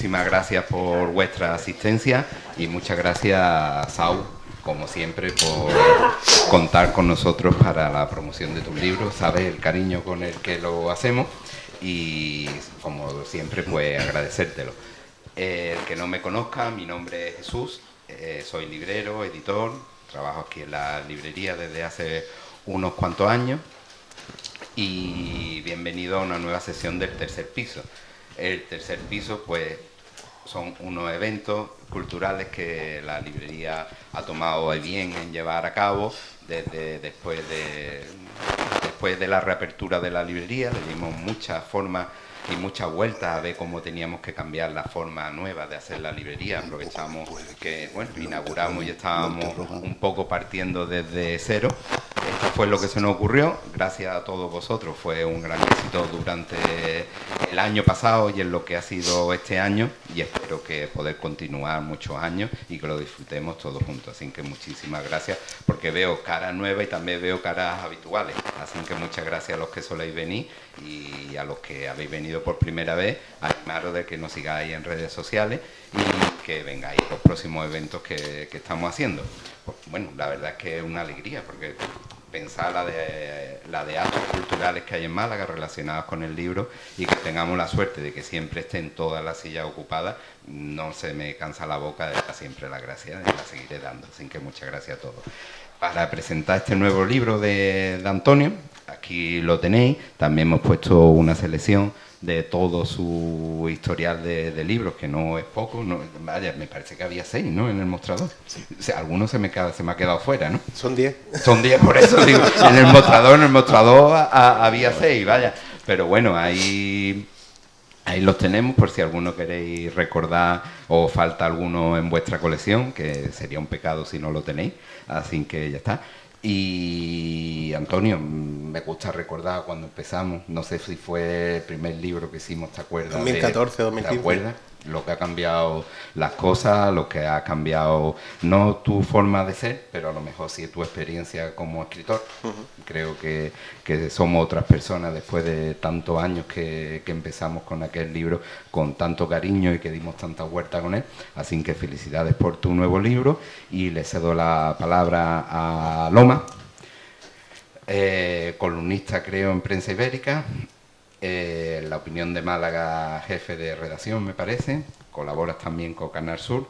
muchísimas gracias por vuestra asistencia y muchas gracias, Sau, como siempre, por contar con nosotros para la promoción de tus libros. Sabes el cariño con el que lo hacemos y, como siempre, pues agradecértelo. El que no me conozca, mi nombre es Jesús, soy librero, editor, trabajo aquí en la librería desde hace unos cuantos años y bienvenido a una nueva sesión del Tercer Piso. El Tercer Piso, pues, son unos eventos culturales que la librería ha tomado bien en llevar a cabo desde después de la reapertura de la librería. Le dimos muchas formas y muchas vueltas a ver cómo teníamos que cambiar la forma nueva de hacer la librería. Aprovechamos que, bueno, inauguramos y estábamos un poco partiendo desde cero. Esto fue lo que se nos ocurrió, gracias a todos vosotros. Fue un gran éxito durante el año pasado y en lo que ha sido este año, y espero que poder continuar muchos años y que lo disfrutemos todos juntos. Así que muchísimas gracias, porque veo caras nuevas y también veo caras habituales. Así que muchas gracias a los que soléis venir y a los que habéis venido por primera vez, animaros de que nos sigáis en redes sociales y que vengáis a los próximos eventos que estamos haciendo. Pues, bueno, la verdad es que es una alegría, porque pensar la de actos culturales que hay en Málaga relacionados con el libro y que tengamos la suerte de que siempre estén todas las sillas ocupadas, no se me cansa la boca de dar siempre las gracias y las seguiré dando. Así que muchas gracias a todos. Para presentar este nuevo libro de Antonio, aquí lo tenéis, también hemos puesto una selección de todo su historial de libros, que no es poco. No, vaya, me parece que había 6, ¿no?, en el mostrador. Sí. O sea, algunos se me ha quedado fuera, ¿no? Son 10. Son 10, por eso digo, en el mostrador había 6, vaya. Pero bueno, ahí los tenemos por si alguno queréis recordar o falta alguno en vuestra colección, que sería un pecado si no lo tenéis. Así que ya está. Y Antonio, me gusta recordar cuando empezamos, no sé si fue el primer libro que hicimos, ¿te acuerdas? 2014, 2015. ¿Te acuerdas? Lo que ha cambiado las cosas, lo que ha cambiado, no tu forma de ser, pero a lo mejor sí tu experiencia como escritor. Creo que somos otras personas después de tantos años que empezamos con aquel libro con tanto cariño y que dimos tanta vuelta con él. Así que felicidades por tu nuevo libro y le cedo la palabra a Loma, columnista, creo, en Prensa Ibérica. La Opinión de Málaga, jefe de redacción, me parece. Colaboras también con Canal Sur.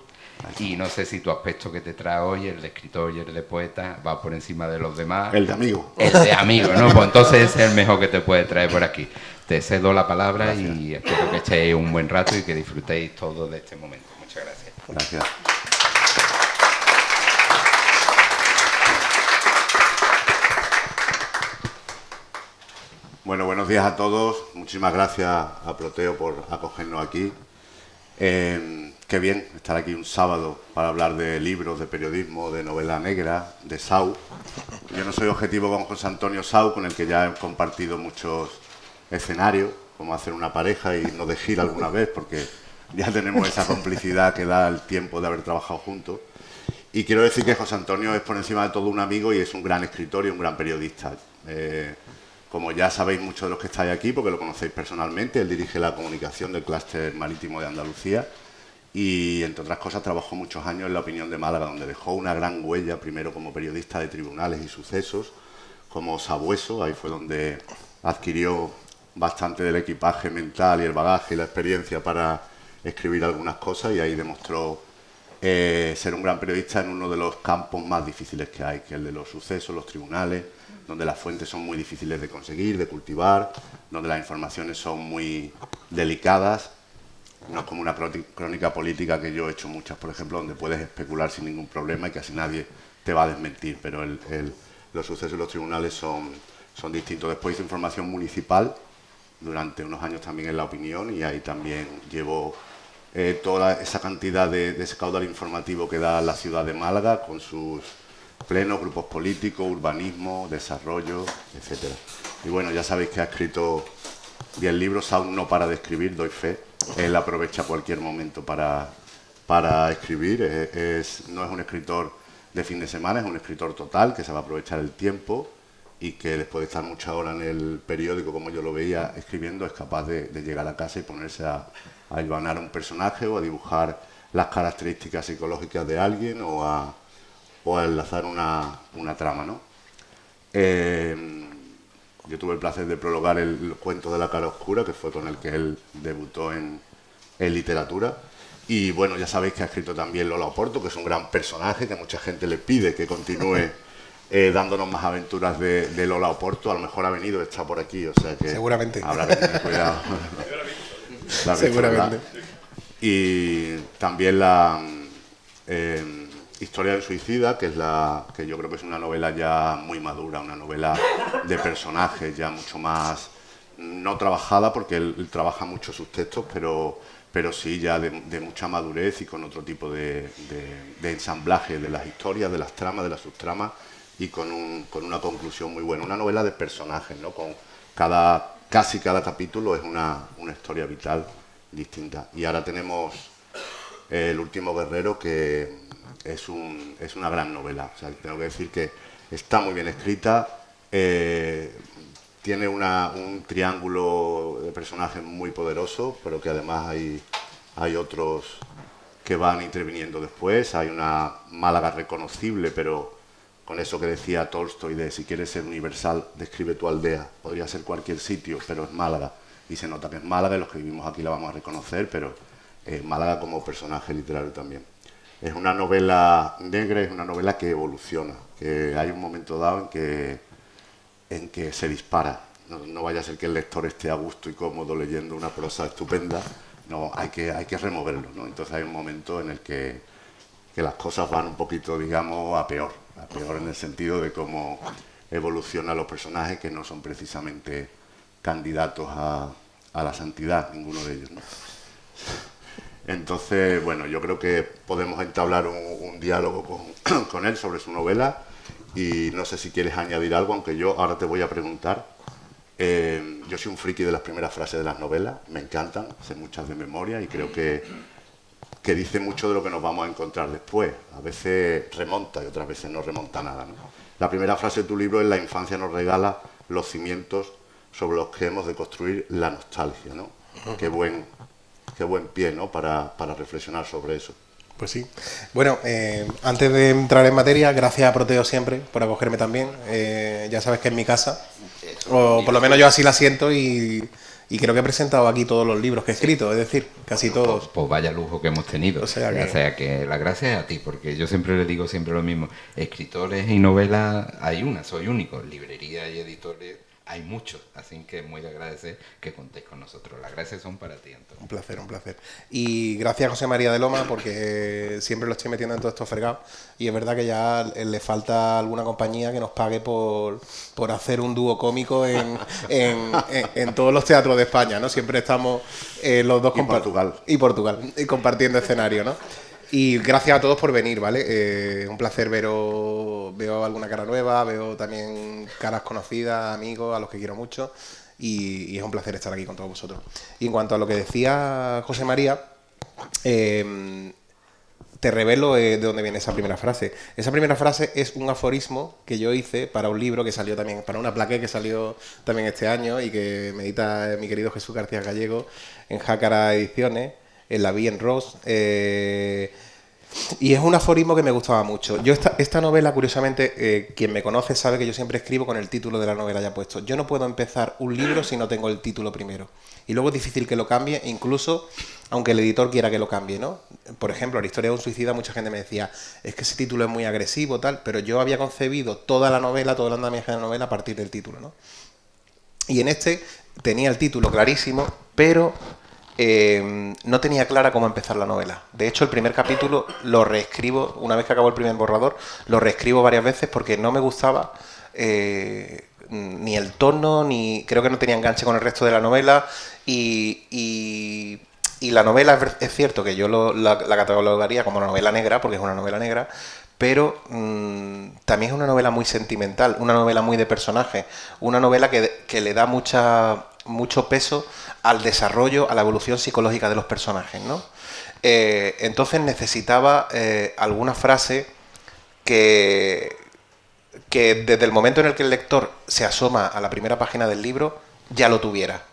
Y no sé si tu aspecto que te trae hoy, el de escritor y el de poeta, va por encima de los demás. El de amigo. El de amigo, ¿no? Pues entonces ese es el mejor que te puede traer por aquí. Te cedo la palabra. Gracias. Y espero que estéis un buen rato y que disfrutéis todo de este momento. Muchas gracias. Gracias. Bueno, buenos días a todos. Muchísimas gracias a Proteo por acogernos aquí. Qué bien estar aquí un sábado para hablar de libros, de periodismo, de novela negra, de Sau. Yo no soy objetivo con José Antonio Sau, con el que ya he compartido muchos escenarios, como hacer una pareja y irnos de gira alguna vez, porque ya tenemos esa complicidad que da el tiempo de haber trabajado juntos. Y quiero decir que José Antonio es por encima de todo un amigo y es un gran escritor y un gran periodista. Como ya sabéis muchos de los que estáis aquí, porque lo conocéis personalmente, él dirige la comunicación del clúster marítimo de Andalucía y, entre otras cosas, trabajó muchos años en La Opinión de Málaga, donde dejó una gran huella, primero como periodista de tribunales y sucesos, como sabueso. Ahí fue donde adquirió bastante del equipaje mental y el bagaje y la experiencia para escribir algunas cosas, y ahí demostró ser un gran periodista en uno de los campos más difíciles que hay, que es el de los sucesos, los tribunales, donde las fuentes son muy difíciles de conseguir, de cultivar, donde las informaciones son muy delicadas. No es como una crónica política, que yo he hecho muchas, por ejemplo, donde puedes especular sin ningún problema y casi nadie te va a desmentir, pero los sucesos y los tribunales son distintos. Después hice información municipal durante unos años también en La Opinión, y ahí también llevo toda esa cantidad de ese caudal informativo que da la ciudad de Málaga, con sus plenos, grupos políticos, urbanismo, desarrollo, etcétera. Y bueno, ya sabéis que ha escrito 10 libros, aún no para de escribir, doy fe. Él aprovecha cualquier momento para escribir. No es un escritor de fin de semana, es un escritor total, que se va a aprovechar el tiempo y que después de estar muchas horas en el periódico, como yo lo veía, escribiendo, es capaz de llegar a casa y ponerse a hilvanar un personaje o a dibujar las características psicológicas de alguien o a enlazar una trama, ¿no? Yo tuve el placer de prologar el cuento de la cara oscura, que fue con el que él debutó en literatura. Y bueno, ya sabéis que ha escrito también Lola Oporto, que es un gran personaje, que mucha gente le pide que continúe dándonos más aventuras de Lola Oporto. A lo mejor ha venido, está por aquí, o sea que seguramente habrá que tener cuidado. Seguramente. Y también la Historia del suicida, que es que yo creo que es una novela ya muy madura, una novela de personajes ya mucho más no trabajada, porque él trabaja mucho sus textos, pero sí ya de mucha madurez y con otro tipo de ensamblaje de las historias, de las tramas, de las subtramas, y con una conclusión muy buena. Una novela de personajes, ¿no? Con casi cada capítulo es una historia vital distinta. Y ahora tenemos El último guerrero, que es una gran novela. O sea, tengo que decir que está muy bien escrita, tiene un triángulo de personajes muy poderoso, pero que además hay otros que van interviniendo después. Hay una Málaga reconocible, pero con eso que decía Tolstoy de si quieres ser universal, describe tu aldea. Podría ser cualquier sitio, pero es Málaga. Y se nota que es Málaga, y los que vivimos aquí la vamos a reconocer, pero Málaga como personaje literario también. Es una novela negra, es una novela que evoluciona, que hay un momento dado en que se dispara. No vaya a ser que el lector esté a gusto y cómodo leyendo una prosa estupenda, no, hay que removerlo, ¿no? Entonces hay un momento en el que las cosas van un poquito, digamos, a peor en el sentido de cómo evolucionan los personajes, que no son precisamente candidatos a la santidad, ninguno de ellos, ¿no? Entonces, bueno, yo creo que podemos entablar un diálogo con él sobre su novela, y no sé si quieres añadir algo, aunque yo ahora te voy a preguntar. Yo soy un friki de las primeras frases de las novelas, me encantan, sé muchas de memoria y creo que dice mucho de lo que nos vamos a encontrar después. A veces remonta y otras veces no remonta nada, ¿no? La primera frase de tu libro es: la infancia nos regala los cimientos sobre los que hemos de construir la nostalgia, ¿no? Qué buen pie, ¿no? Para reflexionar sobre eso. Pues sí. Bueno, antes de entrar en materia, gracias a Proteo siempre por acogerme también. Ya sabes que es mi casa, o por lo menos yo así la siento, y creo que he presentado aquí todos los libros que he escrito, es decir, casi todos. Pues vaya lujo que hemos tenido. O sea que la gracia es a ti, porque yo siempre le digo siempre lo mismo. Escritores y novelas hay una, soy único. Librería y editores hay muchos, así que muy de agradecer que contéis con nosotros. Las gracias son para ti, Antonio. Un placer, un placer. Y gracias a José María de Loma, porque siempre lo estoy metiendo en todos estos fregados, y es verdad que ya le falta alguna compañía que nos pague por hacer un dúo cómico en todos los teatros de España, ¿no? Siempre estamos los dos Portugal compartiendo escenario, ¿no? Y gracias a todos por venir, ¿vale? Un placer veo alguna cara nueva, veo también caras conocidas, amigos a los que quiero mucho, y es un placer estar aquí con todos vosotros. Y en cuanto a lo que decía José María, te revelo de dónde viene esa primera frase. Esa primera frase es un aforismo que yo hice para un libro que salió también, para una plaqué que salió también este año y que me edita mi querido Jesús García Gallego en Jácara Ediciones, en la vi en Ross, y es un aforismo que me gustaba mucho. Yo esta novela, curiosamente, quien me conoce sabe que yo siempre escribo con el título de la novela ya puesto. Yo no puedo empezar un libro si no tengo el título primero, y luego es difícil que lo cambie, incluso aunque el editor quiera que lo cambie, ¿no? Por ejemplo, La historia de un suicida, mucha gente me decía, es que ese título es muy agresivo, tal, pero yo había concebido toda la novela, todo el andamiaje de la novela a partir del título, ¿no? Y en este tenía el título clarísimo, pero no tenía clara cómo empezar la novela. De hecho, el primer capítulo lo reescribo, una vez que acabó el primer borrador, lo reescribo varias veces porque no me gustaba ni el tono, ni creo que no tenía enganche con el resto de la novela, y la novela es cierto que yo la catalogaría como una novela negra, porque es una novela negra, pero también es una novela muy sentimental, una novela muy de personaje, una novela que le da mucho peso al desarrollo, a la evolución psicológica de los personajes, ¿no? Entonces necesitaba alguna frase que que desde el momento en el que el lector se asoma a la primera página del libro, ya lo tuviera.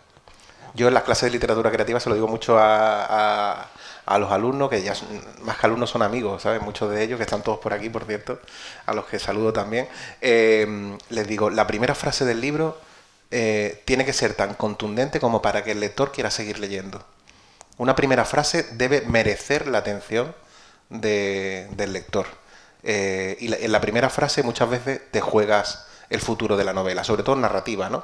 Yo en las clases de literatura creativa se lo digo mucho a los alumnos, que ya más que alumnos son amigos, ¿sabes? Muchos de ellos, que están todos por aquí, por cierto, a los que saludo también. Les digo, la primera frase del libro tiene que ser tan contundente como para que el lector quiera seguir leyendo. Una primera frase debe merecer la atención del lector. En la primera frase muchas veces te juegas el futuro de la novela, sobre todo narrativa, ¿no?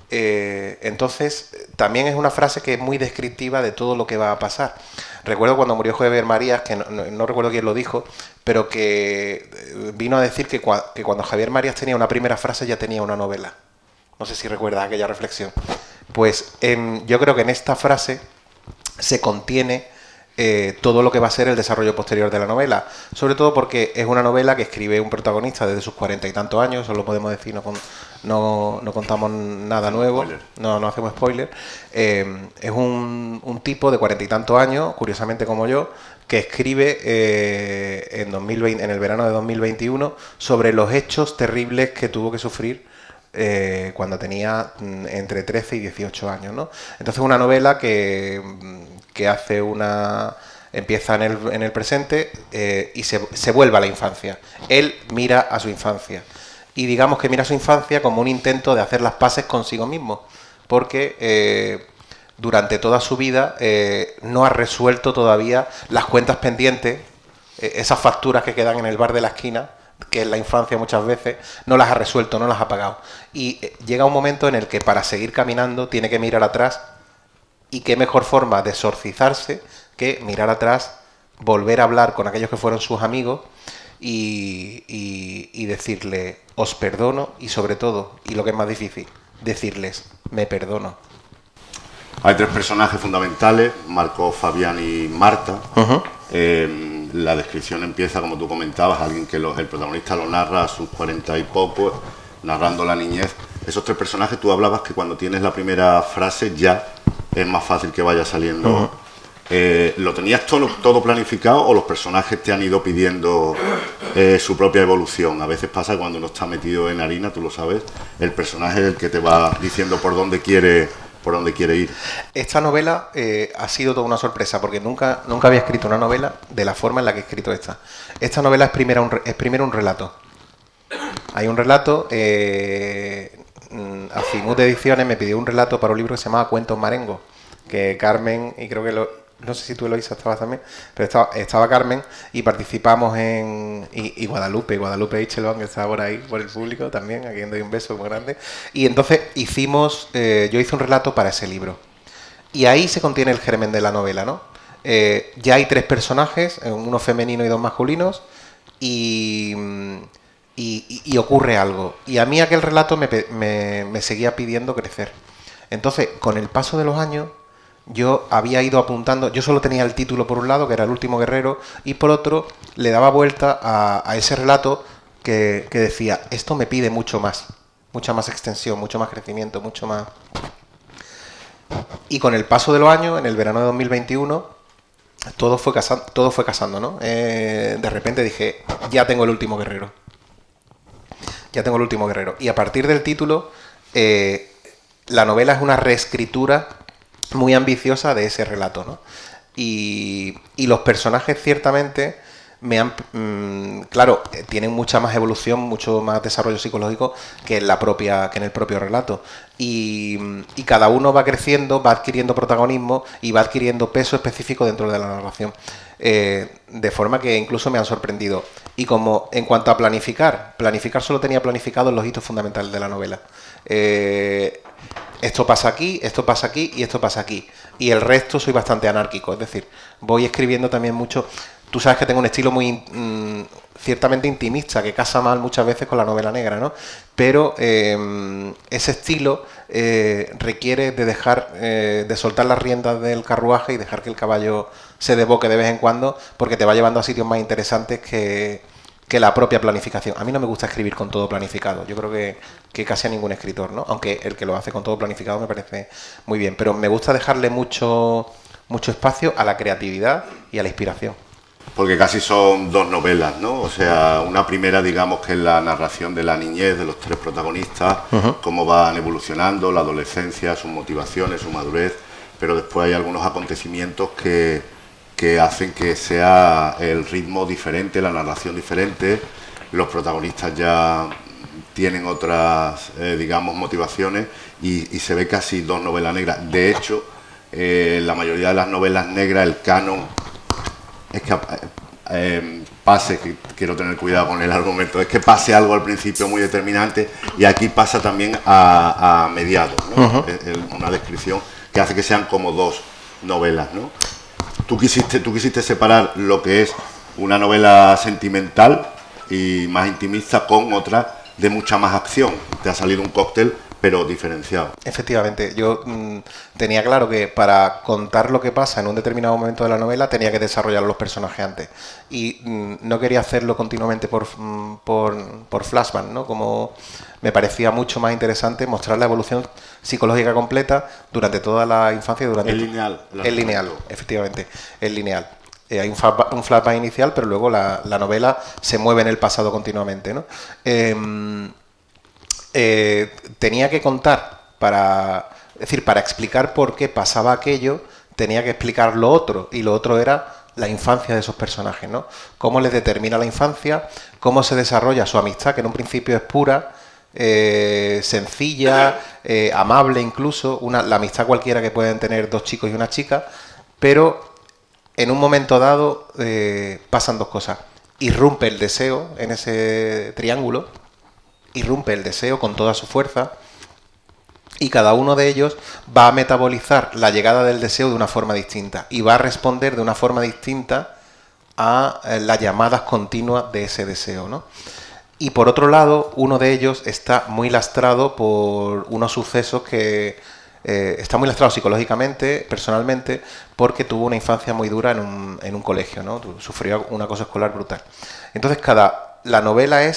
Entonces, también es una frase que es muy descriptiva de todo lo que va a pasar. Recuerdo cuando murió Javier Marías, que no recuerdo quién lo dijo, pero que vino a decir que cuando Javier Marías tenía una primera frase ya tenía una novela. No sé si recuerdas aquella reflexión. Pues yo creo que en esta frase se contiene todo lo que va a ser el desarrollo posterior de la novela, sobre todo porque es una novela que escribe un protagonista desde sus 40 y tantos años, eso lo podemos decir, no contamos nada nuevo, no hacemos spoiler. Es un tipo de 40 y tantos años, curiosamente como yo, que escribe en el verano de 2021 sobre los hechos terribles que tuvo que sufrir cuando tenía entre 13 y 18 años, ¿no? Entonces una novela que hace empieza en el presente y se vuelve a la infancia. Él mira a su infancia. Y digamos que mira a su infancia como un intento de hacer las paces consigo mismo. Porque durante toda su vida no ha resuelto todavía las cuentas pendientes, esas facturas que quedan en el bar de la esquina, que en la infancia muchas veces no las ha resuelto, no las ha pagado. Y llega un momento en el que para seguir caminando tiene que mirar atrás, y qué mejor forma de exorcizarse que mirar atrás, volver a hablar con aquellos que fueron sus amigos y decirle, os perdono, y sobre todo, y lo que es más difícil, decirles, me perdono. Hay tres personajes fundamentales, Marco, Fabián y Marta. Uh-huh. La descripción empieza, como tú comentabas, alguien que el protagonista lo narra a sus 40 y poco, narrando la niñez. Esos tres personajes, tú hablabas que cuando tienes la primera frase ya es más fácil que vaya saliendo. Uh-huh. ¿Lo tenías todo planificado o los personajes te han ido pidiendo su propia evolución? A veces pasa cuando uno está metido en harina, tú lo sabes, el personaje es el que te va diciendo por dónde quiere ir. Esta novela ha sido toda una sorpresa, porque nunca había escrito una novela de la forma en la que he escrito esta. Esta novela es primero un relato. Hay un relato, Azimut Ediciones me pidió un relato para un libro que se llamaba Cuentos Marengos, que Carmen, y creo que no sé si tú, Eloisa, estabas también, pero estaba Carmen y participamos y Guadalupe Ichelón, que estaba por ahí, por el público también, a quien doy un beso muy grande. Y entonces yo hice un relato para ese libro. Y ahí se contiene el germen de la novela, ¿no? Ya hay tres personajes, uno femenino y dos masculinos, y ocurre algo. Y a mí aquel relato me seguía pidiendo crecer. Entonces, con el paso de los años, yo había ido apuntando, yo solo tenía el título por un lado, que era El último guerrero, y por otro le daba vuelta a ese relato que decía, esto me pide mucho más, mucha más extensión, mucho más crecimiento, mucho más... Y con el paso de los años, en el verano de 2021, todo fue casando, ¿no? De repente dije, ya tengo el último guerrero. Y a partir del título, la novela es una reescritura muy ambiciosa de ese relato, ¿no? Y los personajes ciertamente tienen mucha más evolución, mucho más desarrollo psicológico que en el propio relato. Y cada uno va creciendo, va adquiriendo protagonismo y va adquiriendo peso específico dentro de la narración. De forma que incluso me han sorprendido. Y como en cuanto a planificar solo tenía planificado los hitos fundamentales de la novela. Esto pasa aquí y esto pasa aquí. Y el resto soy bastante anárquico, es decir, voy escribiendo también mucho. Tú sabes que tengo un estilo muy ciertamente intimista, que casa mal muchas veces con la novela negra, ¿no? Pero ese estilo requiere de soltar las riendas del carruaje y dejar que el caballo se desboque de vez en cuando, porque te va llevando a sitios más interesantes que la propia planificación. A mí no me gusta escribir con todo planificado. Yo creo que casi a ningún escritor, ¿no? Aunque el que lo hace con todo planificado me parece muy bien. Pero me gusta dejarle mucho espacio a la creatividad y a la inspiración. Porque casi son dos novelas, ¿no? O sea, una primera, digamos, que es la narración de la niñez de los tres protagonistas, cómo van evolucionando, la adolescencia, sus motivaciones, su madurez, pero después hay algunos acontecimientos que hacen que sea el ritmo diferente, la narración diferente, los protagonistas ya tienen otras, digamos, motivaciones y se ve casi dos novelas negras. De hecho, la mayoría de las novelas negras, el canon es que pase, que quiero tener cuidado con el argumento, es que pase algo al principio muy determinante y aquí pasa también a mediados, ¿no? Una descripción que hace que sean como dos novelas, ¿no? Tú quisiste separar lo que es una novela sentimental y más intimista con otra de mucha más acción. Te ha salido un cóctel, pero diferenciado. Efectivamente, yo tenía claro que para contar lo que pasa en un determinado momento de la novela tenía que desarrollar los personajes antes y no quería hacerlo continuamente por flashback, ¿no? Como me parecía mucho más interesante mostrar la evolución psicológica completa durante toda la infancia y durante el lineal, efectivamente, el lineal. Hay un flashback inicial, pero luego la novela se mueve en el pasado continuamente, ¿no? Tenía que contar para explicar por qué pasaba aquello, tenía que explicar lo otro, y lo otro era la infancia de esos personajes, ¿no? Cómo les determina la infancia, cómo se desarrolla su amistad, que en un principio es pura, sencilla, amable incluso, la amistad cualquiera que pueden tener dos chicos y una chica, pero en un momento dado pasan dos cosas. Irrumpe el deseo en ese triángulo, irrumpe el deseo con toda su fuerza y cada uno de ellos va a metabolizar la llegada del deseo de una forma distinta y va a responder de una forma distinta a las llamadas continuas de ese deseo, ¿no? Y por otro lado, uno de ellos está muy lastrado por unos sucesos que está muy lastrado psicológicamente, personalmente, porque tuvo una infancia muy dura en un colegio, ¿no? Sufrió un acoso escolar brutal. Entonces la novela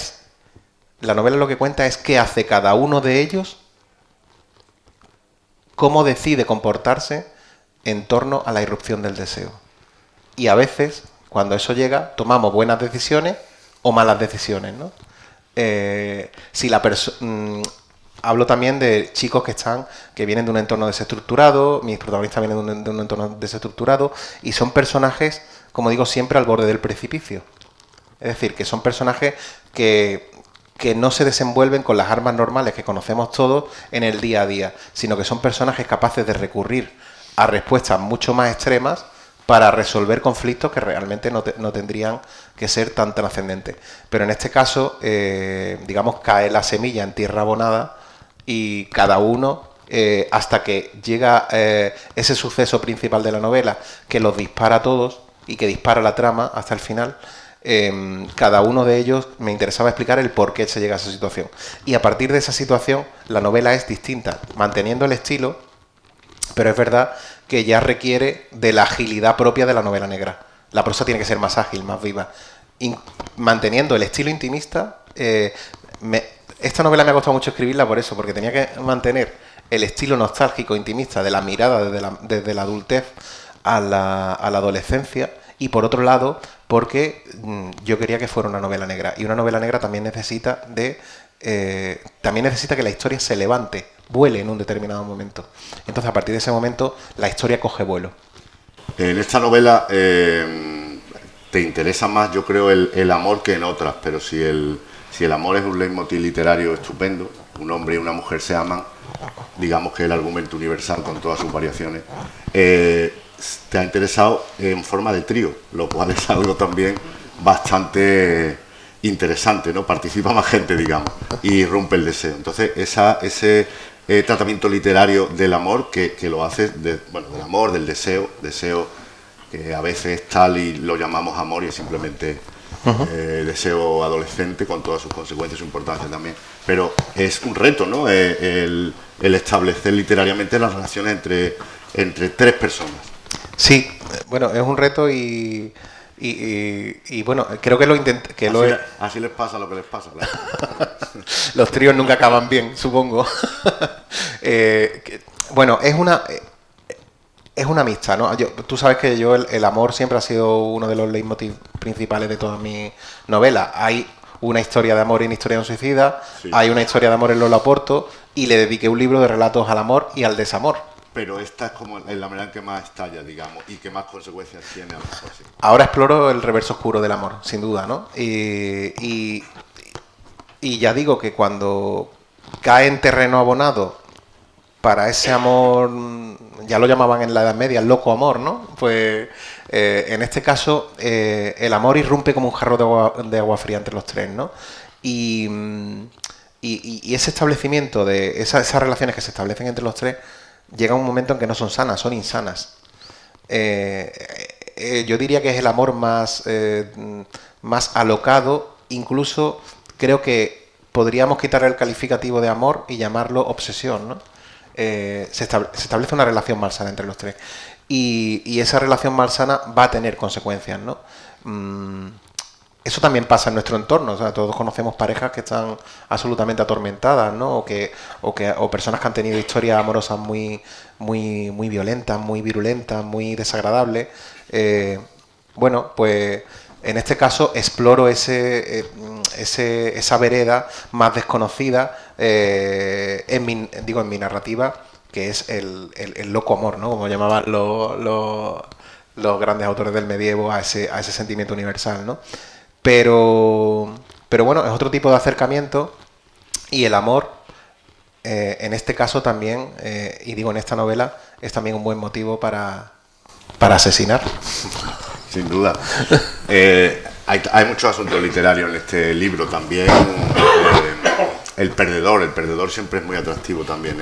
lo que cuenta es qué hace cada uno de ellos, cómo decide comportarse en torno a la irrupción del deseo. Y a veces, cuando eso llega, tomamos buenas decisiones o malas decisiones, ¿no? Hablo también de chicos que vienen de un entorno desestructurado, mis protagonistas vienen de un entorno desestructurado, y son personajes, como digo, siempre al borde del precipicio. Es decir, que son personajes que no se desenvuelven con las armas normales que conocemos todos en el día a día, sino que son personajes capaces de recurrir a respuestas mucho más extremas para resolver conflictos que realmente no tendrían que ser tan trascendentes. Pero en este caso, digamos, cae la semilla en tierra abonada y cada uno, hasta que llega ese suceso principal de la novela, que los dispara a todos y que dispara la trama hasta el final, cada uno de ellos me interesaba explicar el por qué se llega a esa situación. Y a partir de esa situación, la novela es distinta, manteniendo el estilo, pero es verdad que ya requiere de la agilidad propia de la novela negra. La prosa tiene que ser más ágil, más viva. Manteniendo el estilo intimista, esta novela me ha costado mucho escribirla por eso, porque tenía que mantener el estilo nostálgico, intimista de la mirada desde la adultez a la adolescencia, y por otro lado, porque yo quería que fuera una novela negra, y una novela negra también necesita que la historia se levante, vuele en un determinado momento. Entonces, a partir de ese momento, la historia coge vuelo. En esta novela te interesa más, yo creo, el amor que en otras, pero si el amor es un leitmotiv literario estupendo, un hombre y una mujer se aman, digamos que es el argumento universal con todas sus variaciones, te ha interesado en forma de trío, lo cual es algo también bastante interesante, ¿no? Participa más gente, digamos, y rompe el deseo. Entonces, ese tratamiento literario del amor que lo hace, del amor, del deseo que a veces es tal y lo llamamos amor y es simplemente deseo adolescente con todas sus consecuencias y su importancia también. Pero es un reto, ¿no? El establecer literariamente las relaciones entre tres personas. Sí, bueno, es un reto y bueno, creo que lo intenté. Así les pasa lo que les pasa, claro. Los tríos nunca acaban bien, supongo. Bueno, es una amistad, ¿no? Tú sabes que yo el amor siempre ha sido uno de los leitmotiv principales de todas mis novelas. Hay una historia de amor en Historia de un suicida, sí. Hay una historia de amor en Lola Porto y le dediqué un libro de relatos al amor y al desamor. Pero esta es como la manera en que más estalla, digamos, y que más consecuencias tiene a lo mejor, sí. Ahora exploro el reverso oscuro del amor, sin duda, ¿no? Y ya digo que cuando cae en terreno abonado para ese amor, ya lo llamaban en la Edad Media, el loco amor, ¿no? Pues en este caso el amor irrumpe como un jarro de agua fría entre los tres, ¿no? Y ese establecimiento de esas relaciones que se establecen entre los tres llega un momento en que no son sanas, son insanas. Yo diría que es el amor más alocado, incluso creo que podríamos quitar el calificativo de amor y llamarlo obsesión, ¿no? Se establece una relación malsana entre los tres y esa relación malsana va a tener consecuencias, ¿no? Eso también pasa en nuestro entorno, o sea, todos conocemos parejas que están absolutamente atormentadas, ¿no? O personas que han tenido historias amorosas muy violentas, muy virulentas, muy desagradables. Bueno, pues en este caso exploro esa vereda más desconocida en mi narrativa, que es el loco amor, ¿no? Como llamaban los grandes autores del medievo a ese sentimiento universal, ¿no? Pero bueno, es otro tipo de acercamiento y el amor, en este caso también, y digo en esta novela, es también un buen motivo para asesinar. Sin duda. Hay muchos asuntos literarios en este libro también. El perdedor siempre es muy atractivo también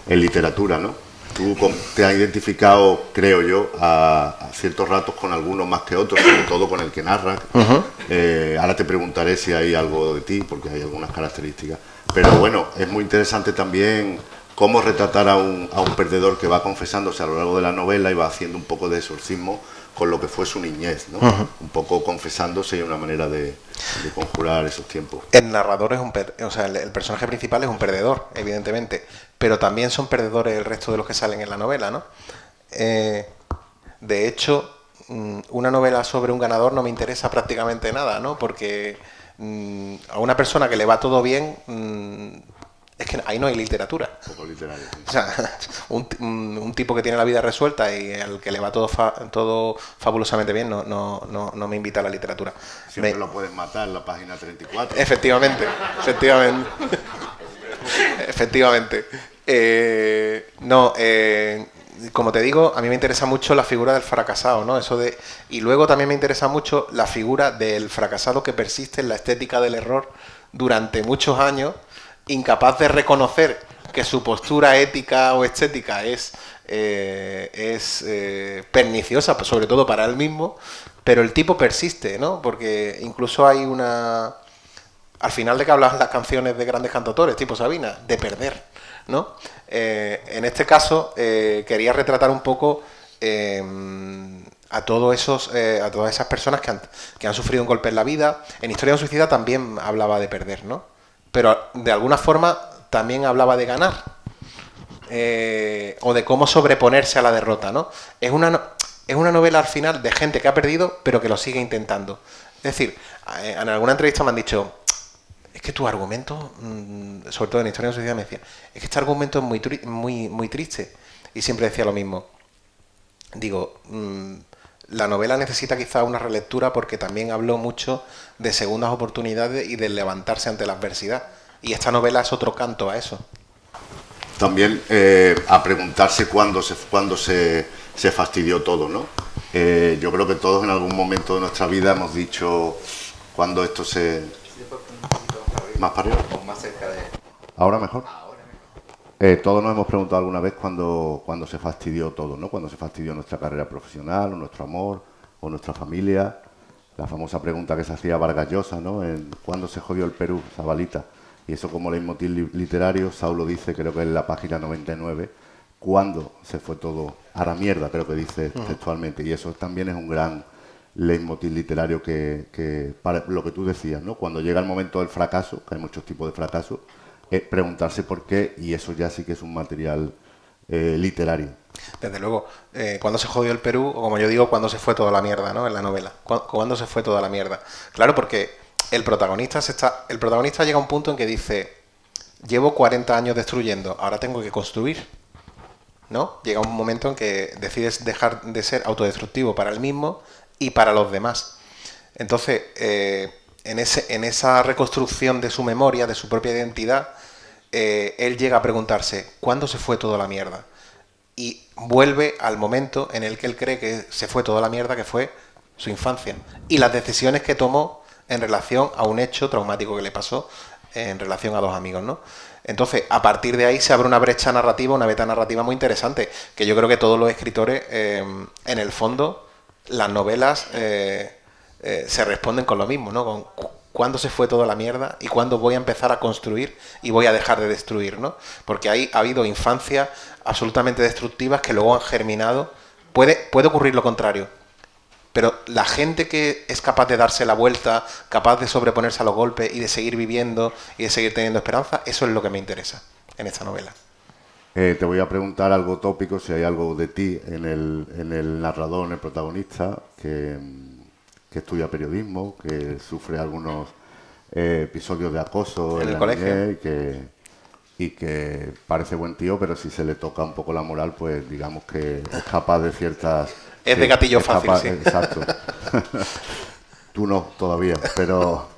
en literatura, ¿no? Tú te has identificado, creo yo, a ciertos ratos con algunos más que otros, sobre todo con el que narras. Ahora te preguntaré si hay algo de ti, porque hay algunas características. Pero bueno, es muy interesante también cómo retratar a un perdedor que va confesándose a lo largo de la novela y va haciendo un poco de exorcismo con lo que fue su niñez, ¿no? Un poco confesándose y una manera de conjurar esos tiempos. El narrador es el personaje principal es un perdedor, evidentemente, pero también son perdedores el resto de los que salen en la novela, ¿no? De hecho, una novela sobre un ganador no me interesa prácticamente nada, ¿no? Porque a una persona que le va todo bien, es que ahí no hay literatura. Poco literario, sí. O sea, un tipo que tiene la vida resuelta y al que le va todo fabulosamente bien no me invita a la literatura. Siempre lo puedes matar en la página 34. Efectivamente. Como te digo, a mí me interesa mucho la figura del fracasado, ¿no? Y luego también me interesa mucho la figura del fracasado que persiste en la estética del error durante muchos años, incapaz de reconocer que su postura ética o estética es perniciosa, sobre todo para él mismo, pero el tipo persiste, ¿no? Porque incluso hay al final de que hablas las canciones de grandes cantautores, tipo Sabina, de perder, ¿no? En este caso, quería retratar un poco a todas esas personas que han sufrido un golpe en la vida. En Historia de un suicida también hablaba de perder, ¿no? Pero de alguna forma también hablaba de ganar, o de cómo sobreponerse a la derrota, ¿no? Es una novela al final de gente que ha perdido pero que lo sigue intentando. Es decir, en alguna entrevista me han dicho, es que tu argumento, sobre todo en Historia de un suicida, me decía, es que este argumento es muy triste. Y siempre decía lo mismo. Digo, la novela necesita quizá una relectura porque también habló mucho de segundas oportunidades y de levantarse ante la adversidad. Y esta novela es otro canto a eso. También a preguntarse cuándo se fastidió todo, ¿no? Yo creo que todos en algún momento de nuestra vida hemos dicho cuándo esto se... ¿Más para arriba? O más cerca de... ¿Ahora mejor? Todos nos hemos preguntado alguna vez cuándo se fastidió todo, ¿no? Cuándo se fastidió nuestra carrera profesional, o nuestro amor, o nuestra familia. La famosa pregunta que se hacía Vargas Llosa, ¿no? ¿Cuándo se jodió el Perú, Zabalita? Y eso como leitmotiv literario, Saulo dice, creo que en la página 99, ¿cuándo se fue todo a la mierda? Creo que dice textualmente. Y eso también es un gran leitmotiv literario que para lo que tú decías, ¿no? Cuando llega el momento del fracaso, que hay muchos tipos de fracaso, preguntarse por qué, y eso ya sí que es un material literario. Desde luego, cuando se jodió el Perú, o como yo digo, cuando se fue toda la mierda, ¿no? En la novela. Cuando se fue toda la mierda. Claro, porque el protagonista llega a un punto en que dice, llevo 40 años destruyendo, ahora tengo que construir, ¿no? Llega un momento en que decides dejar de ser autodestructivo para él mismo y para los demás. Entonces, en esa reconstrucción de su memoria, de su propia identidad, él llega a preguntarse, ¿cuándo se fue toda la mierda? Y vuelve al momento en el que él cree que se fue toda la mierda, que fue su infancia. Y las decisiones que tomó en relación a un hecho traumático que le pasó en relación a dos amigos, ¿no? Entonces, a partir de ahí se abre una brecha narrativa, una beta narrativa muy interesante, que yo creo que todos los escritores, en el fondo, las novelas se responden con lo mismo, ¿no? Con cuándo se fue toda la mierda y cuándo voy a empezar a construir y voy a dejar de destruir, ¿no? Porque ahí ha habido infancias absolutamente destructivas que luego han germinado. Puede ocurrir lo contrario, pero la gente que es capaz de darse la vuelta, capaz de sobreponerse a los golpes y de seguir viviendo y de seguir teniendo esperanza, eso es lo que me interesa en esta novela. Te voy a preguntar algo tópico, si hay algo de ti en el narrador, en el protagonista, que estudia periodismo, que sufre algunos episodios de acoso en el colegio y que parece buen tío, pero si se le toca un poco la moral, pues digamos que es capaz de ciertas... Es de gatillo fácil, sí. Exacto. Tú no, todavía, pero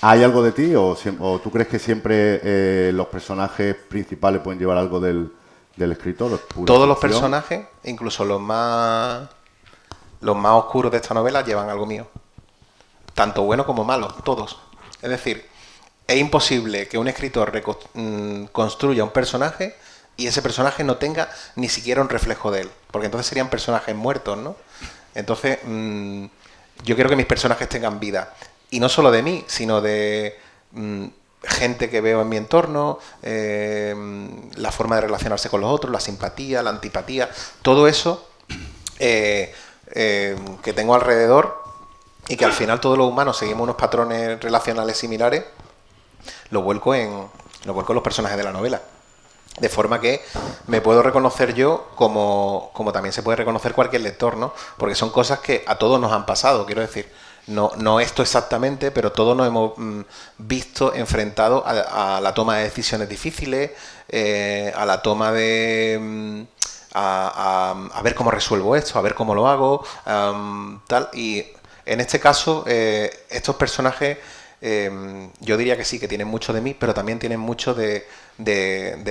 ¿hay algo de ti o tú crees que siempre los personajes principales pueden llevar algo del escritor? Todos los personajes, incluso los más oscuros de esta novela, llevan algo mío. Tanto bueno como malo, todos. Es decir, es imposible que un escritor construya un personaje y ese personaje no tenga ni siquiera un reflejo de él, porque entonces serían personajes muertos, ¿no? Entonces, yo quiero que mis personajes tengan vida, y no solo de mí, sino de gente que veo en mi entorno, la forma de relacionarse con los otros, la simpatía, la antipatía, todo eso que tengo alrededor, y que al final todos los humanos seguimos unos patrones relacionales similares, lo vuelco en los personajes de la novela. De forma que me puedo reconocer yo como también se puede reconocer cualquier lector, ¿no? Porque son cosas que a todos nos han pasado, quiero decir. No esto exactamente, pero todos nos hemos visto enfrentados a la toma de decisiones difíciles, a la toma de... a ver cómo resuelvo esto, a ver cómo lo hago, tal. Y en este caso, estos personajes... yo diría que sí, que tienen mucho de mí, pero también tienen mucho del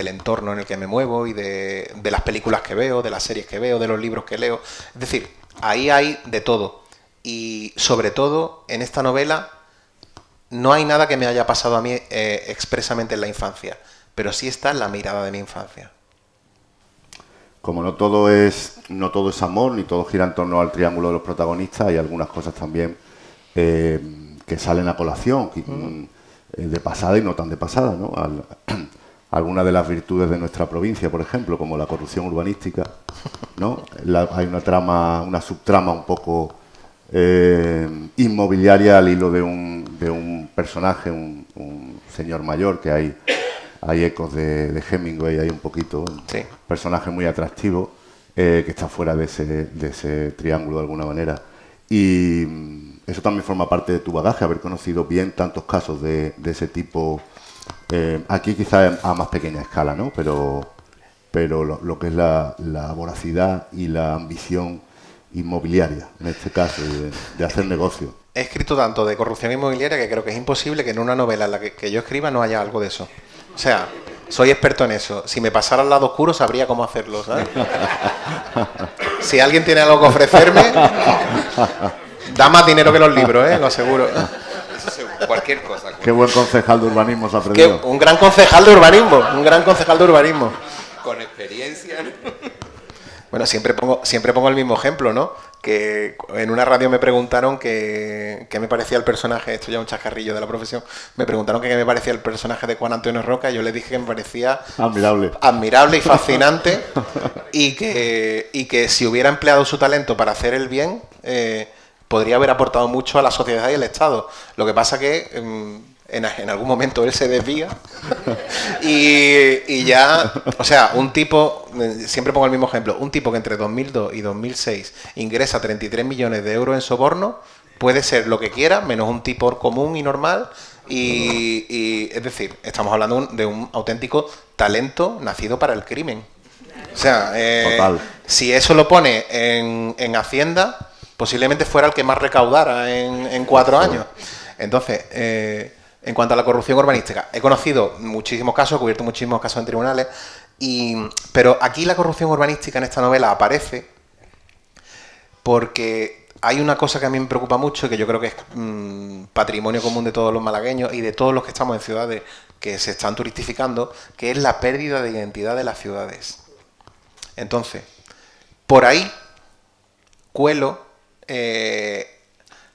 entorno en el que me muevo y de las películas que veo, de las series que veo, de los libros que leo. Es decir, ahí hay de todo. Y sobre todo, en esta novela, no hay nada que me haya pasado a mí expresamente en la infancia, pero sí está en la mirada de mi infancia. Como no todo es amor, ni todo gira en torno al triángulo de los protagonistas, hay algunas cosas también que salen a colación, de pasada y no tan de pasada, ¿no? Algunas de las virtudes de nuestra provincia, por ejemplo, como la corrupción urbanística, ¿no? Hay una subtrama un poco inmobiliaria al hilo de un personaje, un señor mayor, que hay ecos de Hemingway, hay un poquito, sí. Personaje muy atractivo, que está fuera de ese triángulo de alguna manera. Y eso también forma parte de tu bagaje, haber conocido bien tantos casos de ese tipo, aquí quizás a más pequeña escala, ¿no? Pero lo que es la voracidad y la ambición inmobiliaria, en este caso, de hacer negocio. He escrito tanto de corrupción inmobiliaria que creo que es imposible que en una novela en la que yo escriba no haya algo de eso. O sea, soy experto en eso. Si me pasara al lado oscuro sabría cómo hacerlo, ¿sabes? Si alguien tiene algo que ofrecerme, da más dinero que los libros, lo aseguro. Cualquier cosa. Qué buen concejal de urbanismo se ha aprendido. Un gran concejal de urbanismo, Con experiencia, ¿no? Bueno, siempre pongo el mismo ejemplo, ¿no? Que en una radio me preguntaron qué me parecía el personaje, esto ya es un chascarrillo de la profesión, me preguntaron qué me parecía el personaje de Juan Antonio Roca, y yo les dije que me parecía admirable y fascinante, y que si hubiera empleado su talento para hacer el bien, podría haber aportado mucho a la sociedad y al Estado. Lo que pasa que en algún momento él se desvía y ya, o sea, un tipo, siempre pongo el mismo ejemplo, un tipo que entre 2002 y 2006 ingresa 33 millones de euros en soborno, puede ser lo que quiera, menos un tipo común y normal, y es decir, estamos hablando de un auténtico talento nacido para el crimen. O sea, si eso lo pone en Hacienda, posiblemente fuera el que más recaudara en 4 años. Entonces, en cuanto a la corrupción urbanística, he conocido muchísimos casos, he cubierto muchísimos casos en tribunales, pero aquí la corrupción urbanística en esta novela aparece porque hay una cosa que a mí me preocupa mucho y que yo creo que es patrimonio común de todos los malagueños y de todos los que estamos en ciudades que se están turistificando, que es la pérdida de identidad de las ciudades. Entonces, por ahí cuelo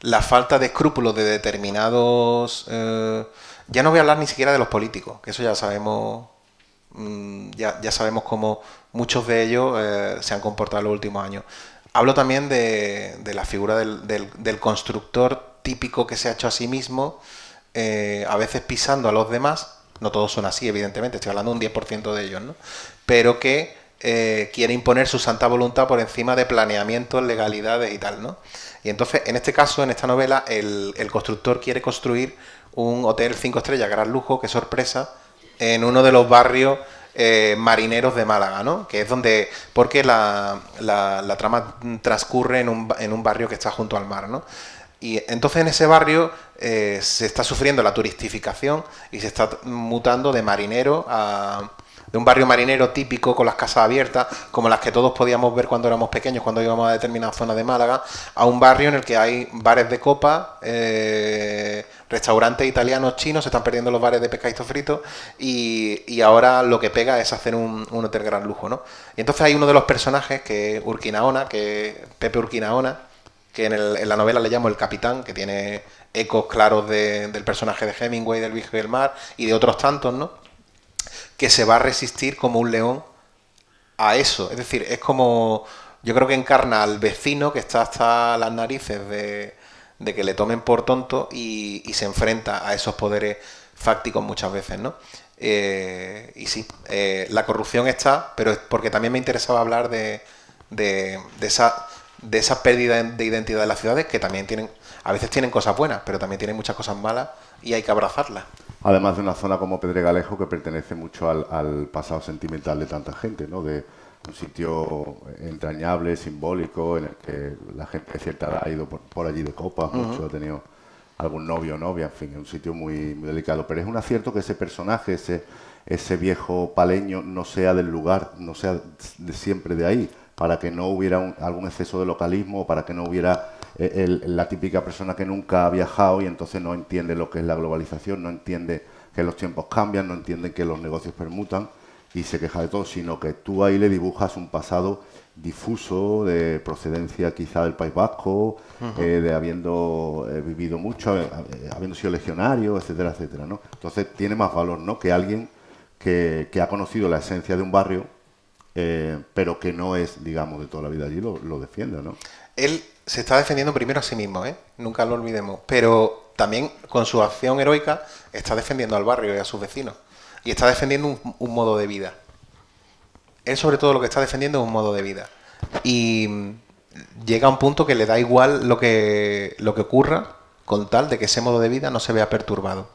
la falta de escrúpulos de determinados... ya no voy a hablar ni siquiera de los políticos, que eso ya sabemos, ya sabemos cómo muchos de ellos se han comportado en los últimos años. Hablo también de la figura del constructor típico que se ha hecho a sí mismo, a veces pisando a los demás. No todos son así, evidentemente, estoy hablando de un 10% de ellos, ¿no? Pero que quiere imponer su santa voluntad por encima de planeamientos, legalidades y tal, ¿no? Y entonces, en este caso, en esta novela, el constructor quiere construir un hotel 5 estrellas, gran lujo, qué sorpresa, en uno de los barrios marineros de Málaga, ¿no? Que es donde... Porque la trama transcurre en un barrio que está junto al mar, ¿no? Y entonces en ese barrio se está sufriendo la turistificación y se está mutando de marinero de un barrio marinero típico con las casas abiertas, como las que todos podíamos ver cuando éramos pequeños, cuando íbamos a determinadas zonas de Málaga, a un barrio en el que hay bares de copa, restaurantes italianos, chinos, se están perdiendo los bares de pescadito frito y ahora lo que pega es hacer un hotel gran lujo, ¿no? Y entonces hay uno de los personajes que es Urquinaona, que es Pepe Urquinaona, que en la novela le llamo el capitán, que tiene ecos claros del personaje de Hemingway, del Viejo y el Mar, y de otros tantos, ¿no? Que se va a resistir como un león a eso. Es decir, es como... Yo creo que encarna al vecino que está hasta las narices de que le tomen por tonto y se enfrenta a esos poderes fácticos muchas veces, ¿no? Y sí, la corrupción está, pero es porque también me interesaba hablar de esa pérdida de identidad de las ciudades, que también tienen, a veces tienen cosas buenas, pero también tienen muchas cosas malas y hay que abrazarlas. Además de una zona como Pedregalejo que pertenece mucho al pasado sentimental de tanta gente, ¿no? De un sitio entrañable, simbólico, en el que la gente de cierta edad ha ido por allí de copas, mucho, ha tenido algún novio o novia, en fin, es un sitio muy, muy delicado. Pero es un acierto que ese personaje, ese viejo paleño, no sea del lugar, no sea siempre de ahí, para que no hubiera algún exceso de localismo, para que no hubiera la típica persona que nunca ha viajado y entonces no entiende lo que es la globalización, no entiende que los tiempos cambian, no entiende que los negocios permutan y se queja de todo, sino que tú ahí le dibujas un pasado difuso, de procedencia quizá del País Vasco, de habiendo vivido mucho, habiendo sido legionario, etcétera, etcétera, ¿no? Entonces tiene más valor, ¿no?, que alguien que ha conocido la esencia de un barrio, pero que no es, digamos, de toda la vida allí, lo defienda, ¿no? Él se está defendiendo primero a sí mismo, nunca lo olvidemos, pero también con su acción heroica está defendiendo al barrio y a sus vecinos, y está defendiendo un modo de vida. Él sobre todo lo que está defendiendo es un modo de vida, y llega a un punto que le da igual lo que ocurra, con tal de que ese modo de vida no se vea perturbado.